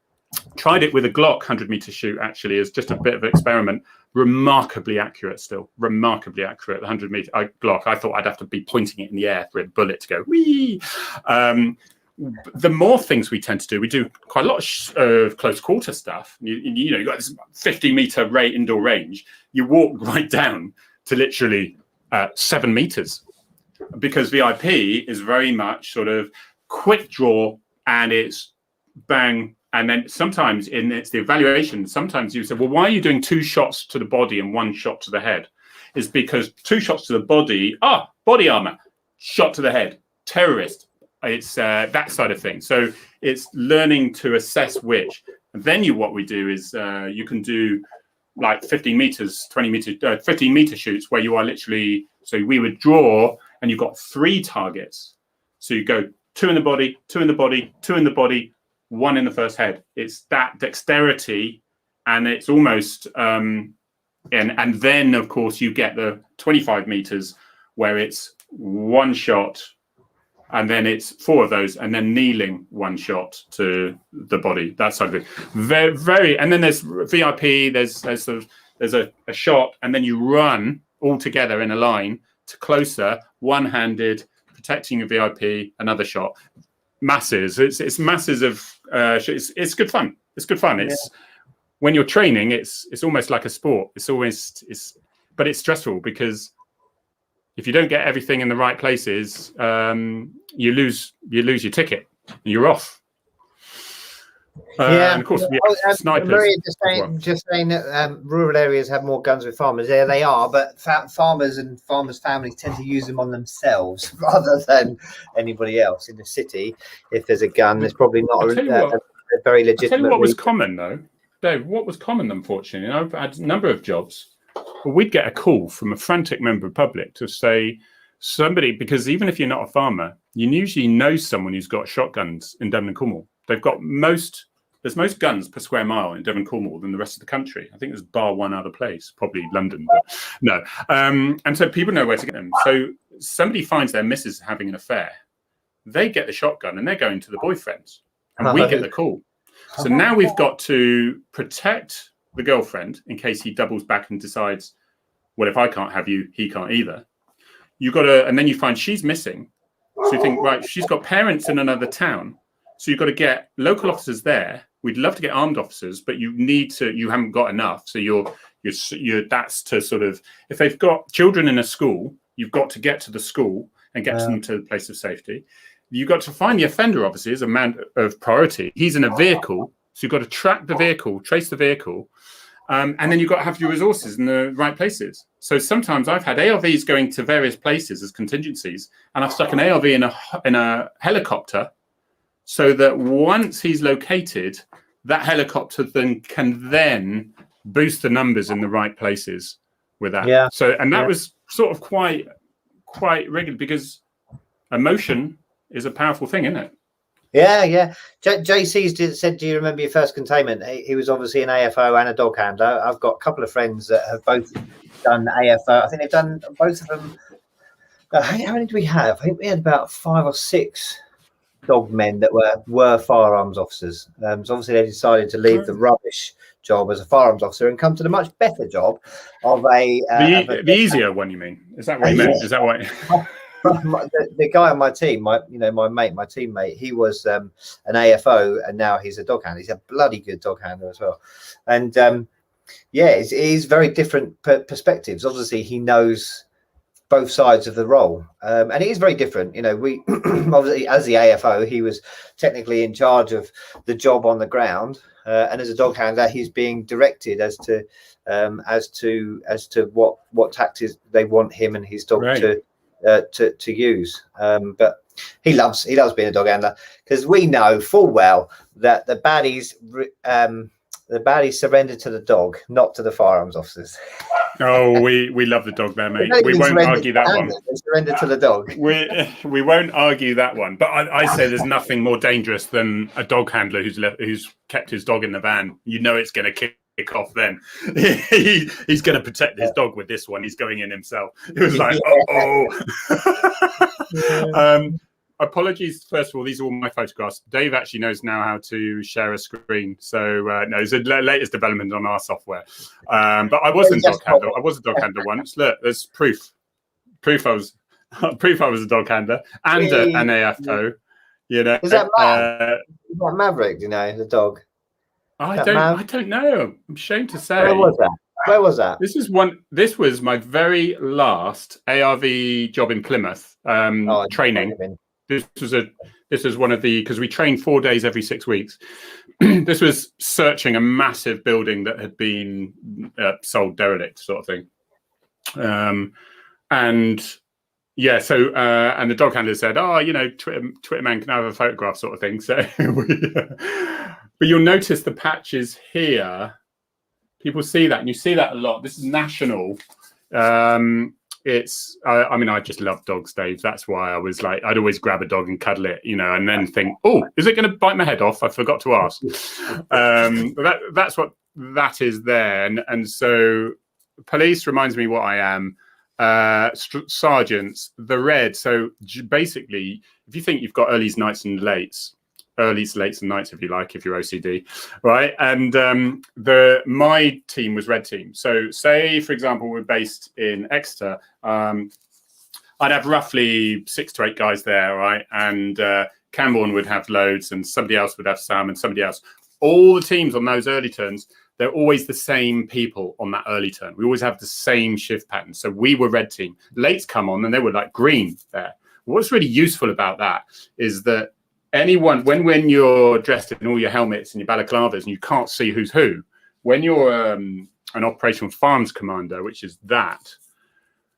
Tried it with a Glock 100 meter shoot, actually, as just a bit of an experiment. Remarkably accurate still. Remarkably accurate. The 100 meter Glock, I thought I'd have to be pointing it in the air for a bullet to go, whee! The more things we tend to do, we do quite a lot of close quarter stuff. You've got this 50 meter indoor range. You walk right down to literally 7 meters, because VIP is very much sort of quick draw, and it's bang. And then sometimes it's the evaluation. Sometimes you say, well, why are you doing 2 shots to the body and 1 shot to the head? It's because 2 shots to the body, body armor, shot to the head, terrorist. It's that side of things. So it's learning to assess which. And then what we do is you can do like 15 meters, 20 meter, 15 meter shoots where you are literally, so we would draw and you've got 3 targets. So you go 2 in the body, 2 in the body, 2 in the body, 1 in the first head. It's that dexterity, and it's almost, and then of course you get the 25 meters where it's 1 shot, and then it's 4 of those, and then kneeling 1 shot to the body. That side of it. Very, very. And then there's VIP. There's a shot, and then you run all together in a line to closer, one-handed, protecting your VIP. Another shot. Masses. It's masses of. It's good fun. It's good fun. It's when you're training. It's almost like a sport. But it's stressful because if you don't get everything in the right places, you lose your ticket and you're off. And of course, we have snipers. Maria just saying that rural areas have more guns with farmers. There they are, but farmers and farmers' families tend to use them on themselves rather than anybody else. In the city, if there's a gun, there's probably not a very legitimate. I'll tell you what was common, though, Dave. What was common, unfortunately, I've had a number of jobs. Well, we'd get a call from a frantic member of the public to say somebody, because even if you're not a farmer, you usually know someone who's got shotguns in Devon and Cornwall. They've got there's most guns per square mile in Devon and Cornwall than the rest of the country. I think there's bar one other place, probably London, but no. And so people know where to get them. So somebody finds their missus having an affair, they get the shotgun and they're going to the boyfriends, and we get the call. So now we've got to protect the girlfriend in case he doubles back and decides, well, if I can't have you, he can't either. You got to, and then you find she's missing. So you think, right, she's got parents in another town. So you've got to get local officers there. We'd love to get armed officers, but you haven't got enough. So you're that's to sort of, if they've got children in a school, you've got to get to the school and get them to the place of safety. You've got to find the offender, obviously, as a man of priority. He's in a vehicle. So you've got to track the vehicle, trace the vehicle, and then you've got to have your resources in the right places. So sometimes I've had ARVs going to various places as contingencies, and I've stuck an ARV in a helicopter so that once he's located, that helicopter can then boost the numbers in the right places with that. Yeah. So, and that was sort of quite regular, because emotion is a powerful thing, isn't it? Yeah. JC's said, do you remember your first containment? He was obviously an AFO and a dog handler. I've got a couple of friends that have both done AFO. I think they've done both of them. How many do we have? I think we had about 5 or 6 dog men that were firearms officers. So obviously they decided to leave the rubbish job as a firearms officer and come to the much better job of the easier one. You mean? Is that what you meant? Is that what? The guy on my team, my teammate, he was an AFO and now he's a dog handler. He's a bloody good dog handler as well. And it is very different perspectives. Obviously, he knows both sides of the role, and it is very different. We obviously, as the AFO, he was technically in charge of the job on the ground, and as a dog handler, he's being directed as to what tactics they want him and his dog to use. But he loves being a dog handler, because we know full well that the baddies surrender to the dog, not to the firearms officers. Oh, we love the dog there, mate. We won't argue that one. They surrender to the dog. We won't argue that one. But I say there's nothing more dangerous than a dog handler who's kept his dog in the van. It's going to kick off then. He's going to protect his dog with this one. He's going in himself. It was like, apologies, first of all, these are all my photographs. Dave actually knows now how to share a screen. So, no, it's the latest development on our software. But I wasn't a dog handler. I was a dog handler once. Look, there's proof. Proof I was a dog handler and an AFO. Is that Maverick, the dog? I don't know. I'm ashamed to say. Where was that? This was my very last ARV job in Plymouth, training. This was one of the, because we trained 4 days every 6 weeks. This was searching a massive building that had been sold derelict, sort of thing. And the dog handler said, Twitter man, can I have a photograph, sort of thing. So, but you'll notice the patches here. People see that, and you see that a lot. This is national. I just love dogs, Dave. That's why I was like, I'd always grab a dog and cuddle it, and then think, oh, is it going to bite my head off? I forgot to ask. That's what that is there. And so police reminds me what I am. Sergeants, the red. So basically, if you think you've got earlys, nights and lates, lates and nights, if you like, if you're OCD, right? And my team was red team. So say, for example, we're based in Exeter, I'd have roughly 6 to 8 guys there, right? And Camborne would have loads, and somebody else would have some, and somebody else. All the teams on those early turns, they're always the same people on that early turn. We always have the same shift pattern. So we were red team. Lates come on, and they were like green there. What's really useful about that is that anyone, when you're dressed in all your helmets and your balaclavas and you can't see who's who, when you're an operational farms commander, which is that,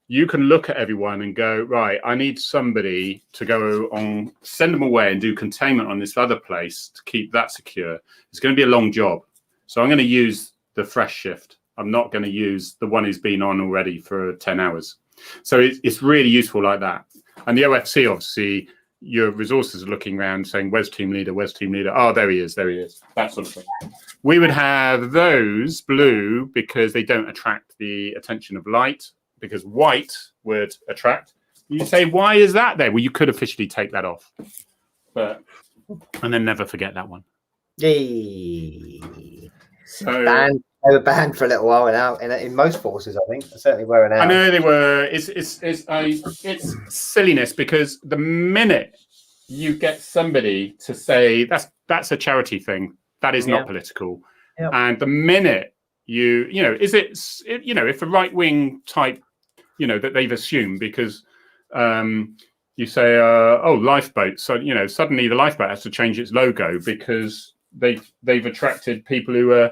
you can look at everyone and go, right, I need somebody to go on, send them away and do containment on this other place to keep that secure. It's going to be a long job. So I'm going to use the fresh shift. I'm not going to use the one who's been on already for 10 hours. So it's really useful like that. And the OFC, obviously, your resources are looking around saying, where's team leader? Where's team leader? Oh, there he is. That sort of thing. We would have those blue because they don't attract the attention of light, because white would attract. You say, why is that there? Well, you could officially take that off. And then never forget that one. Yay. So they were banned for a little while now in most forces, I think. Certainly were now. I know they were. It's silliness, because the minute you get somebody to say that's a charity thing, that is not political, and the minute if a right wing type, that they've assumed because you say lifeboat, so suddenly the lifeboat has to change its logo because they've attracted people who are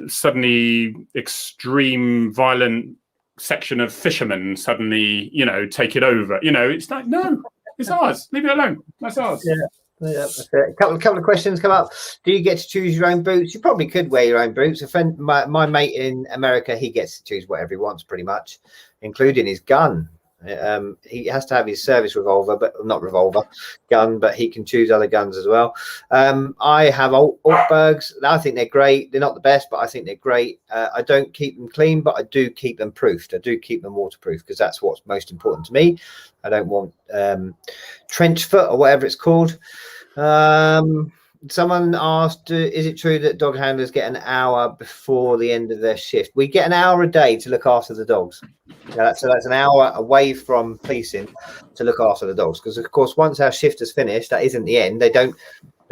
suddenly extreme violent section of fishermen suddenly take it over. It's like, no, it's ours, leave it alone, that's ours. Yeah, that's it. A couple of questions come up. Do you get to choose your own boots? You probably could wear your own boots. A friend, my mate in America, he gets to choose whatever he wants, pretty much, including his gun. He has to have his service revolver, but not revolver gun, but he can choose other guns as well. I have Altbergs. I think they're great. They're not the best, but I think they're great. I don't keep them clean, but I do keep them proofed. I do keep them waterproof because that's what's most important to me. I don't want trench foot or whatever it's called. Someone asked, is it true that dog handlers get an hour before the end of their shift? We get an hour a day to look after the dogs. So that's an hour away from policing to look after the dogs. Because, of course, once our shift is finished, that isn't the end. They're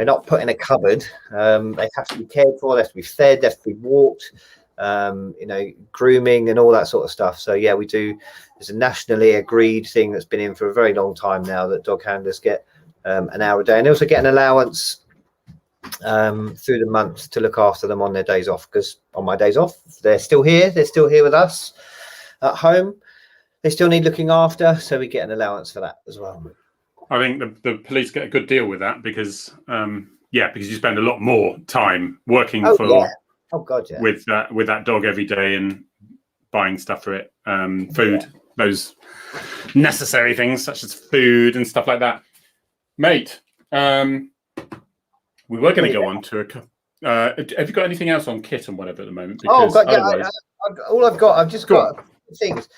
not put in a cupboard. They have to be cared for. They have to be fed. They have to be walked, grooming and all that sort of stuff. So, yeah, we do. It's a nationally agreed thing that's been in for a very long time now that dog handlers get an hour a day. And they also get an allowance through the month to look after them on their days off, because on my days off they're still here with us at home. They still need looking after, so we get an allowance for that as well. I think the police get a good deal with that because because you spend a lot more time working with that dog every day and buying stuff for it, food, those necessary things such as food and stuff like that. Mate, we were going to go on to have you got anything else on kit and whatever at the moment? Because I've just got things.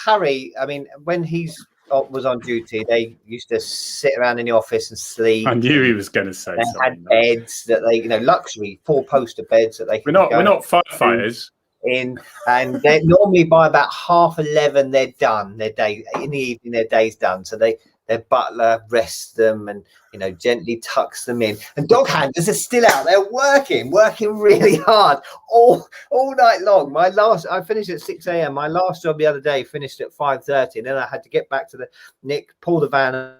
Harry, I mean, when he's was on duty, they used to sit around in the office and sleep. I knew he was going to say they something. Had beds that they, luxury 4-poster beds that they. We're not firefighters. And they're normally by about 11:30 they're done. Their day in the evening, their day's done. So their butler rests them and gently tucks them in. And dog handlers are still out there working really hard all night long. I finished at 6 a.m. My last job the other day finished at 5:30, and then I had to get back to the Nick, pull the van.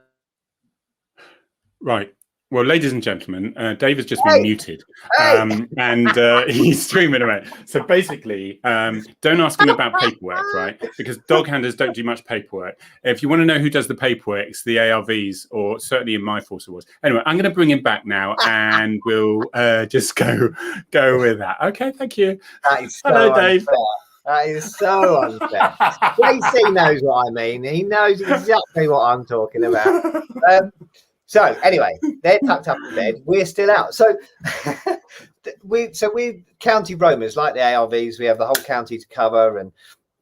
Right. Well, ladies and gentlemen, Dave has just been muted, and he's streaming away. So basically, don't ask him about paperwork, right? Because dog handlers don't do much paperwork. If you want to know who does the paperwork, it's the ARVs, or certainly in my force it was. Anyway, I'm going to bring him back now, and we'll just go with that. Okay, thank you. Hello, Dave. That is so unfair. JC knows what I mean. He knows exactly what I'm talking about. So anyway, they're tucked up in bed. We're still out. So we're county roamers like the ARVs. We have the whole county to cover, and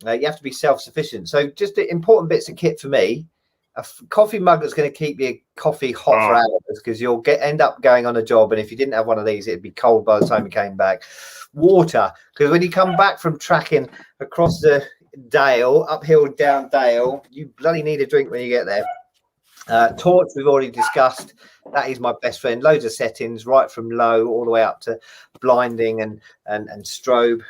you have to be self-sufficient. So just the important bits of kit for me: a coffee mug that's going to keep your coffee hot for hours, because you'll end up going on a job, and if you didn't have one of these, it'd be cold by the time you came back. Water, because when you come back from tracking across the dale, uphill, down dale, you bloody need a drink when you get there. Torch, we've already discussed. That is my best friend. Loads of settings, right from low all the way up to blinding and strobe.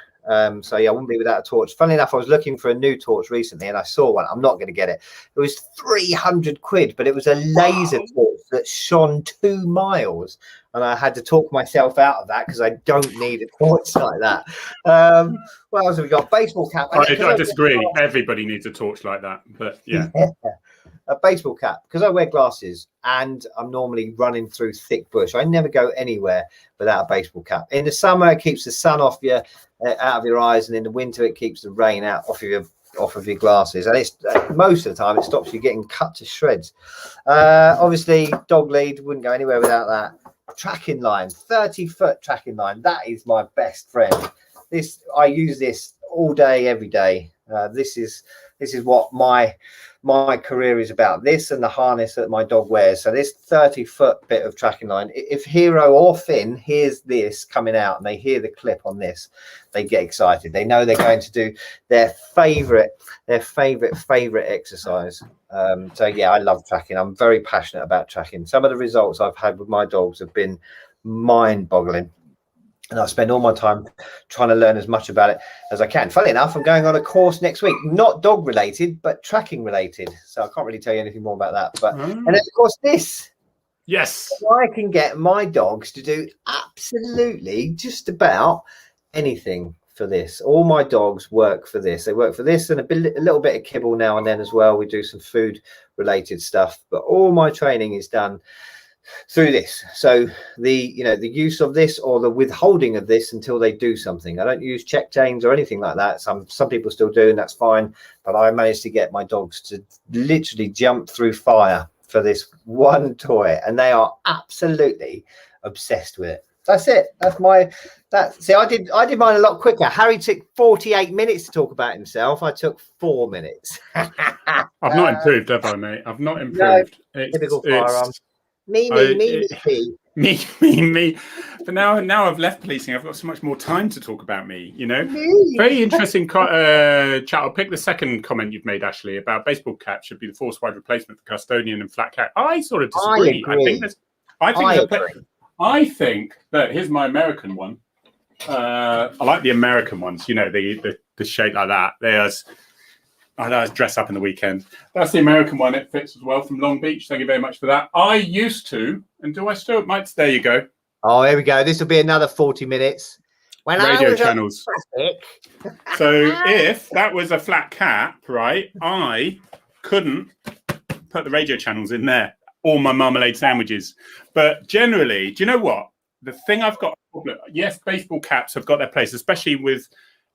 So yeah, I wouldn't be without a torch. Funnily enough, I was looking for a new torch recently and I saw one. I'm not going to get it. It was 300 quid, but it was a laser torch that shone 2 miles. And I had to talk myself out of that because I don't need a torch like that. What else have we got? Baseball cap. I disagree. Everybody needs a torch like that. But yeah. A baseball cap, because I wear glasses and I'm normally running through thick bush. I never go anywhere without a baseball cap. In the summer, it keeps the sun out of your eyes, and in the winter, it keeps the rain off of your glasses. And it's most of the time, it stops you getting cut to shreds. Obviously, dog lead, wouldn't go anywhere without that. Tracking line, 30-foot tracking line. That is my best friend. I use this all day, every day. This is what my career is about, this and the harness that my dog wears. So this 30-foot bit of tracking line, if Hero or Finn hears this coming out and they hear the clip on this, they get excited. They know they're going to do their favorite exercise. So yeah, I love tracking. I'm very passionate about tracking. Some of the results I've had with my dogs have been mind-boggling. And I spend all my time trying to learn as much about it as I can. Funny enough, I'm going on a course next week, not dog related, but tracking related. So I can't really tell you anything more about that. But and then of course this. Yes. I can get my dogs to do absolutely just about anything for this. All my dogs work for this. They work for this and a little bit of kibble now and then as well. We do some food related stuff, but all my training is done through this. So the use of this or the withholding of this until they do something. I don't use check chains or anything like that. Some people still do, and that's fine. But I managed to get my dogs to literally jump through fire for this one toy, and they are absolutely obsessed with it. That's it. See, I did mine a lot quicker. Harry took 48 minutes to talk about himself. I took 4 minutes. I've not improved, have I, mate? I've not improved. No, typical firearm. Me. But now I've left policing. I've got so much more time to talk about me. Very interesting chat. I'll pick the second comment you've made, Ashley, about baseball cap should be the force wide replacement for custodian and flat cap. I sort of disagree. I think that here's my American one. I like the American ones. The shape like that. I dress up in the weekend. That's the American one. It fits as well from Long Beach. Thank you very much for that. I used to, and do I still? There you go. Oh, here we go. This will be another 40 minutes. Radio channels. So if that was a flat cap, right, I couldn't put the radio channels in there. All my marmalade sandwiches. But generally, do you know what? The thing I've got, yes, baseball caps have got their place, especially with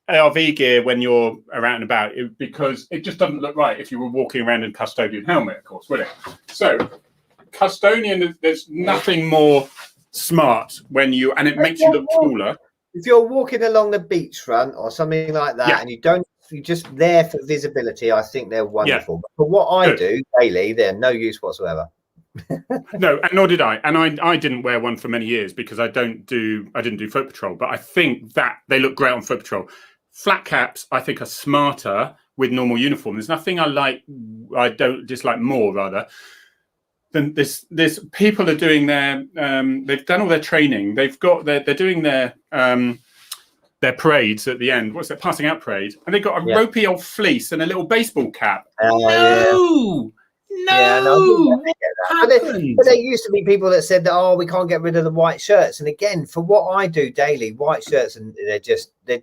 ARV gear when you're around and about, because it just doesn't look right if you were walking around in a custodian helmet, of course, would it? So custodian, there's nothing more smart and it makes you look cooler. If you're walking along the beachfront or something like that, and you're just there for visibility, I think they're wonderful. But for what I do daily, they're no use whatsoever. No, and nor did I. And I didn't wear one for many years because I didn't do foot patrol. But I think that they look great on foot patrol. Flat caps, I think, are smarter with normal uniform. There's nothing I don't dislike more rather than this. People are doing they've done all their training. They're doing their parades at the end. What's that? Passing out parade, and they've got a ropey old fleece and a little baseball cap. No. But there used to be people that said that, we can't get rid of the white shirts. And again, for what I do daily, white shirts, and they're just. Well,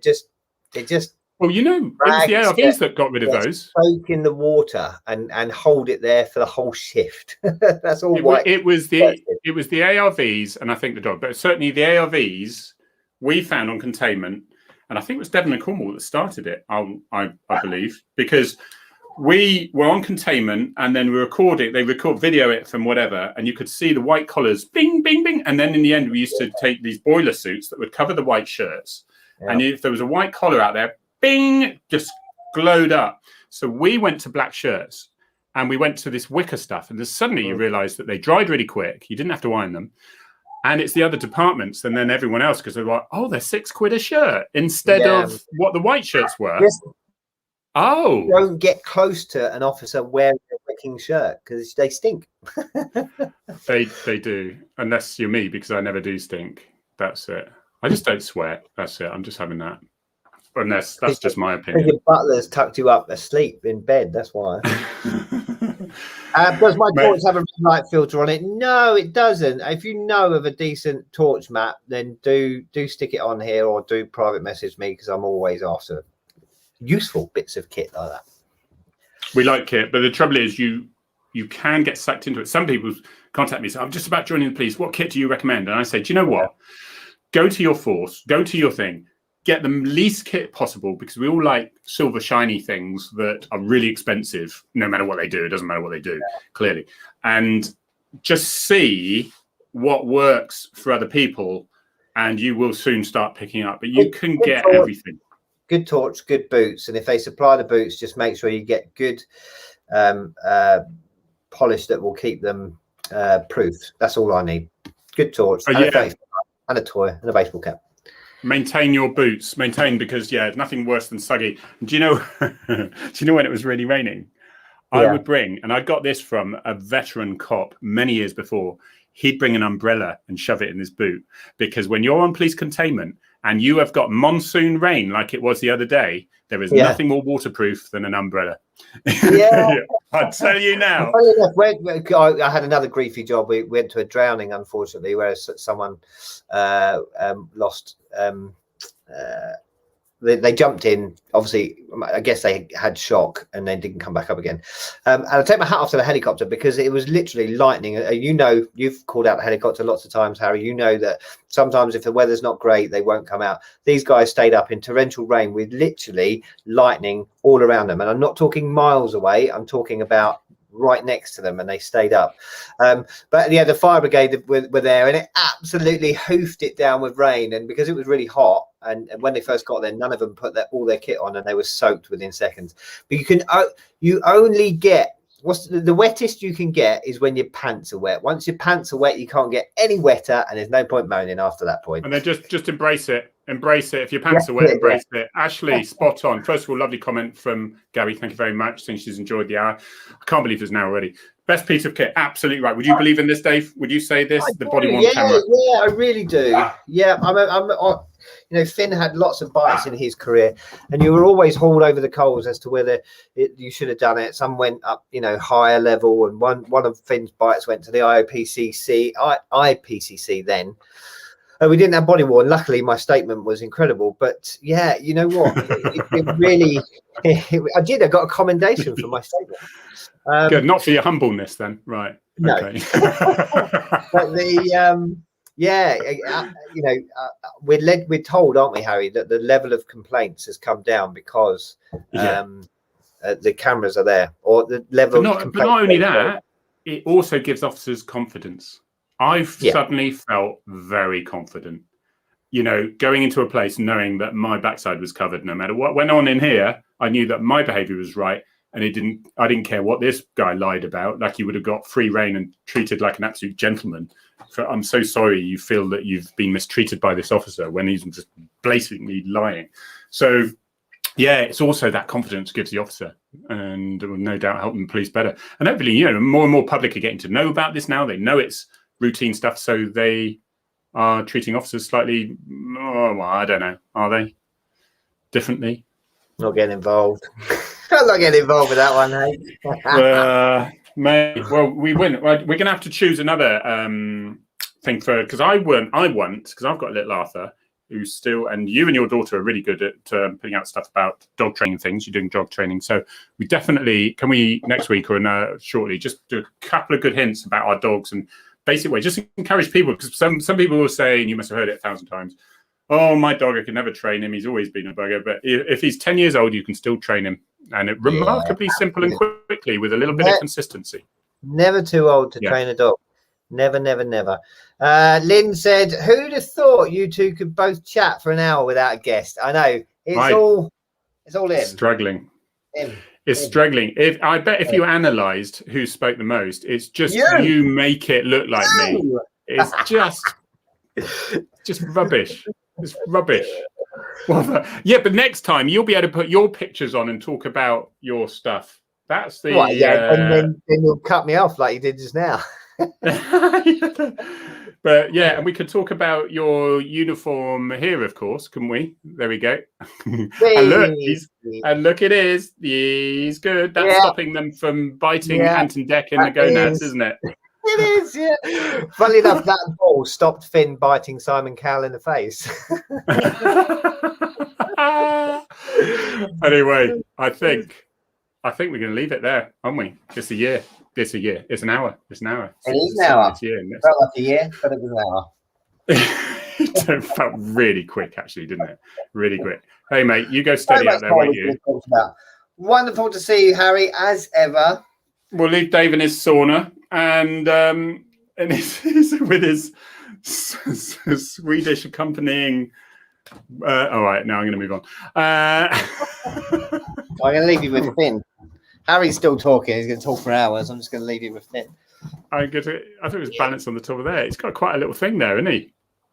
it was the ARVs that got rid of those. Soak in the water and hold it there for the whole shift. That's all. It was the ARVs, and I think the dog, but certainly the ARVs we found on containment, and I think it was Devon and Cornwall that started it. I believe, because we were on containment and then they record video it from whatever, and you could see the white collars, bing, bing, bing. And then in the end, we used to take these boiler suits that would cover the white shirts. Yeah. And if there was a white collar out there, bing, just glowed up. So we went to black shirts and we went to this wicker stuff. And then suddenly you realize that they dried really quick. You didn't have to iron them. And it's the other departments and then everyone else, because they're like, they're £6 a shirt instead of what the white shirts were. Yes. Oh, don't get close to an officer wearing a wicking shirt because they stink. they do, unless you're me, because I never do stink. That's it. I just don't sweat. That's it. I'm just having that. Unless that's just my opinion. Your butler's tucked you up asleep in bed. That's why. Does my torch have a red light filter on it? No, it doesn't. If you know of a decent torch map, then do stick it on here or do private message me, because I'm always after useful bits of kit like that. We like kit, but the trouble is you can get sucked into it. Some people contact me and say, I'm just about joining the police. What kit do you recommend? And I say, do you know what? Go to your force, go to your thing, get the least kit possible, because we all like silver shiny things that are really expensive, no matter what they do. It doesn't matter what they do, clearly. And just see what works for other people, and you will soon start picking up. But you can get everything. Good torch, good boots, and if they supply the boots, just make sure you get good polish that will keep them proof. That's all I need. Good torch, and a toy, and a baseball cap. Maintain your boots. Because nothing worse than soggy. Do you know? Do you know when it was really raining? I would bring, and I got this from a veteran cop many years before. He'd bring an umbrella and shove it in his boot, because when you're on police containment and you have got monsoon rain like it was the other day, there is nothing more waterproof than an umbrella. Yeah. I'll tell you now. I had another griefy job. We went to a drowning, unfortunately, where someone lost They jumped in. Obviously, I guess they had shock and then didn't come back up again. And I take my hat off to the helicopter because it was literally lightning. You've called out the helicopter lots of times, Harry. You know that sometimes if the weather's not great, they won't come out. These guys stayed up in torrential rain with literally lightning all around them. And I'm not talking miles away. I'm talking about right next to them, and they stayed up. But yeah, the fire brigade were there, and it absolutely hoofed it down with rain. And because it was really hot, and when they first got there, none of them put all their kit on, and they were soaked within seconds. But you only get what's the wettest you can get is when your pants are wet. Once your pants are wet, you can't get any wetter, and there's no point moaning after that point. And then just embrace it. Embrace it. If your pants are wet, embrace it. Ashley, spot on. First of all, lovely comment from Gabby. Thank you very much. Saying she's enjoyed the hour. I can't believe it's now already. Best piece of kit. Absolutely right. Would you believe in this, Dave? Would you say this? The body-worn camera. Yeah, I really do. Yeah, I'm Finn had lots of bites in his career, and you were always hauled over the coals as to whether you should have done it. Some went up, higher level, and one of Finn's bites went to the IPCC then. We didn't have body worn. Luckily, my statement was incredible. But yeah, you know what? It really, I did. I got a commendation for my statement. Good, not for your humbleness, then, right? No. Okay. But we're told, aren't we, Harry, that the level of complaints has come down because the cameras are there, or the level. But not only that, it also gives officers confidence. I've suddenly felt very confident, going into a place knowing that my backside was covered. No matter what went on in here, I knew that my behavior was right. And I didn't care what this guy lied about. Like, he would have got free reign and treated like an absolute gentleman. So I'm so sorry you feel that you've been mistreated by this officer when he's just blatantly lying. So yeah, it's also that confidence gives the officer, and will no doubt help the police better. And hopefully, more and more public are getting to know about this now. They know it's routine stuff, so they are treating officers slightly, I don't know, are they? Differently? Not getting involved. I'm not getting involved with that one, hey? Well, we win. We're going to have to choose another thing because I've got a little Arthur who's still, and you and your daughter are really good at putting out stuff about dog training things. You're doing dog training. So we definitely, can we next week or shortly, just do a couple of good hints about our dogs and basic way, just encourage people, because some people will say, and you must have heard it 1,000 times, oh, my dog, I can never train him. He's always been a bugger. But if he's 10 years old, you can still train him. And it remarkably simple and quickly with a little bit of consistency. Never too old to train a dog. Never, never, never. Lynn said, who'd have thought you two could both chat for an hour without a guest? I know. It's all in. Struggling. Struggling. I bet if you analysed who spoke the most, it's just you make it look like me. It's just rubbish. It's rubbish. But next time you'll be able to put your pictures on and talk about your stuff. That's the and then you'll cut me off like you did just now. But yeah, and we could talk about your uniform here, of course, can we? There we go. and look, it is. He's good. That's stopping them from biting Anton Deck in the gonads, isn't it? It is, yeah. Funnily enough, that ball stopped Finn biting Simon Cowell in the face. Anyway, I think we're going to leave it there, aren't we? It's a year. It's an hour. It is an hour. It felt like a year, but it was an hour. It felt really quick, actually, didn't it? Really quick. Hey, mate, you go steady out there, won't you? Wonderful to see you, Harry, as ever. We'll leave Dave in his sauna and with his Swedish accompanying. All right, now I'm going to move on. I'm going to leave you with Finn. Harry's still talking. He's going to talk for hours. I'm just going to leave you with Finn. I think it was balanced on the top of there. He's got quite a little thing there, isn't he?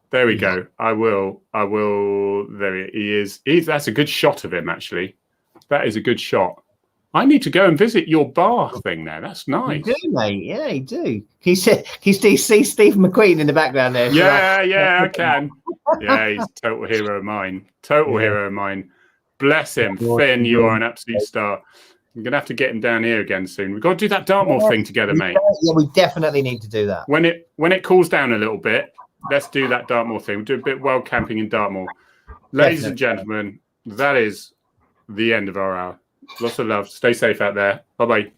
There we go. I will. There he is. That's a good shot of him, actually. That is a good shot. I need to go and visit your bar thing there. That's nice. You do, mate. Yeah, you do. He sees Steve McQueen in the background there. Yeah, I can. Yeah, he's a total hero of mine. Hero of mine. Bless him. Finn, you are an absolute star. I'm going to have to get him down here again soon. We've got to do that Dartmoor thing together, mate. Yeah, we definitely need to do that. When it cools down a little bit, let's do that Dartmoor thing. We'll do a bit of wild camping in Dartmoor. Ladies and gentlemen, that is the end of our hour. Lots of love. Stay safe out there. Bye-bye.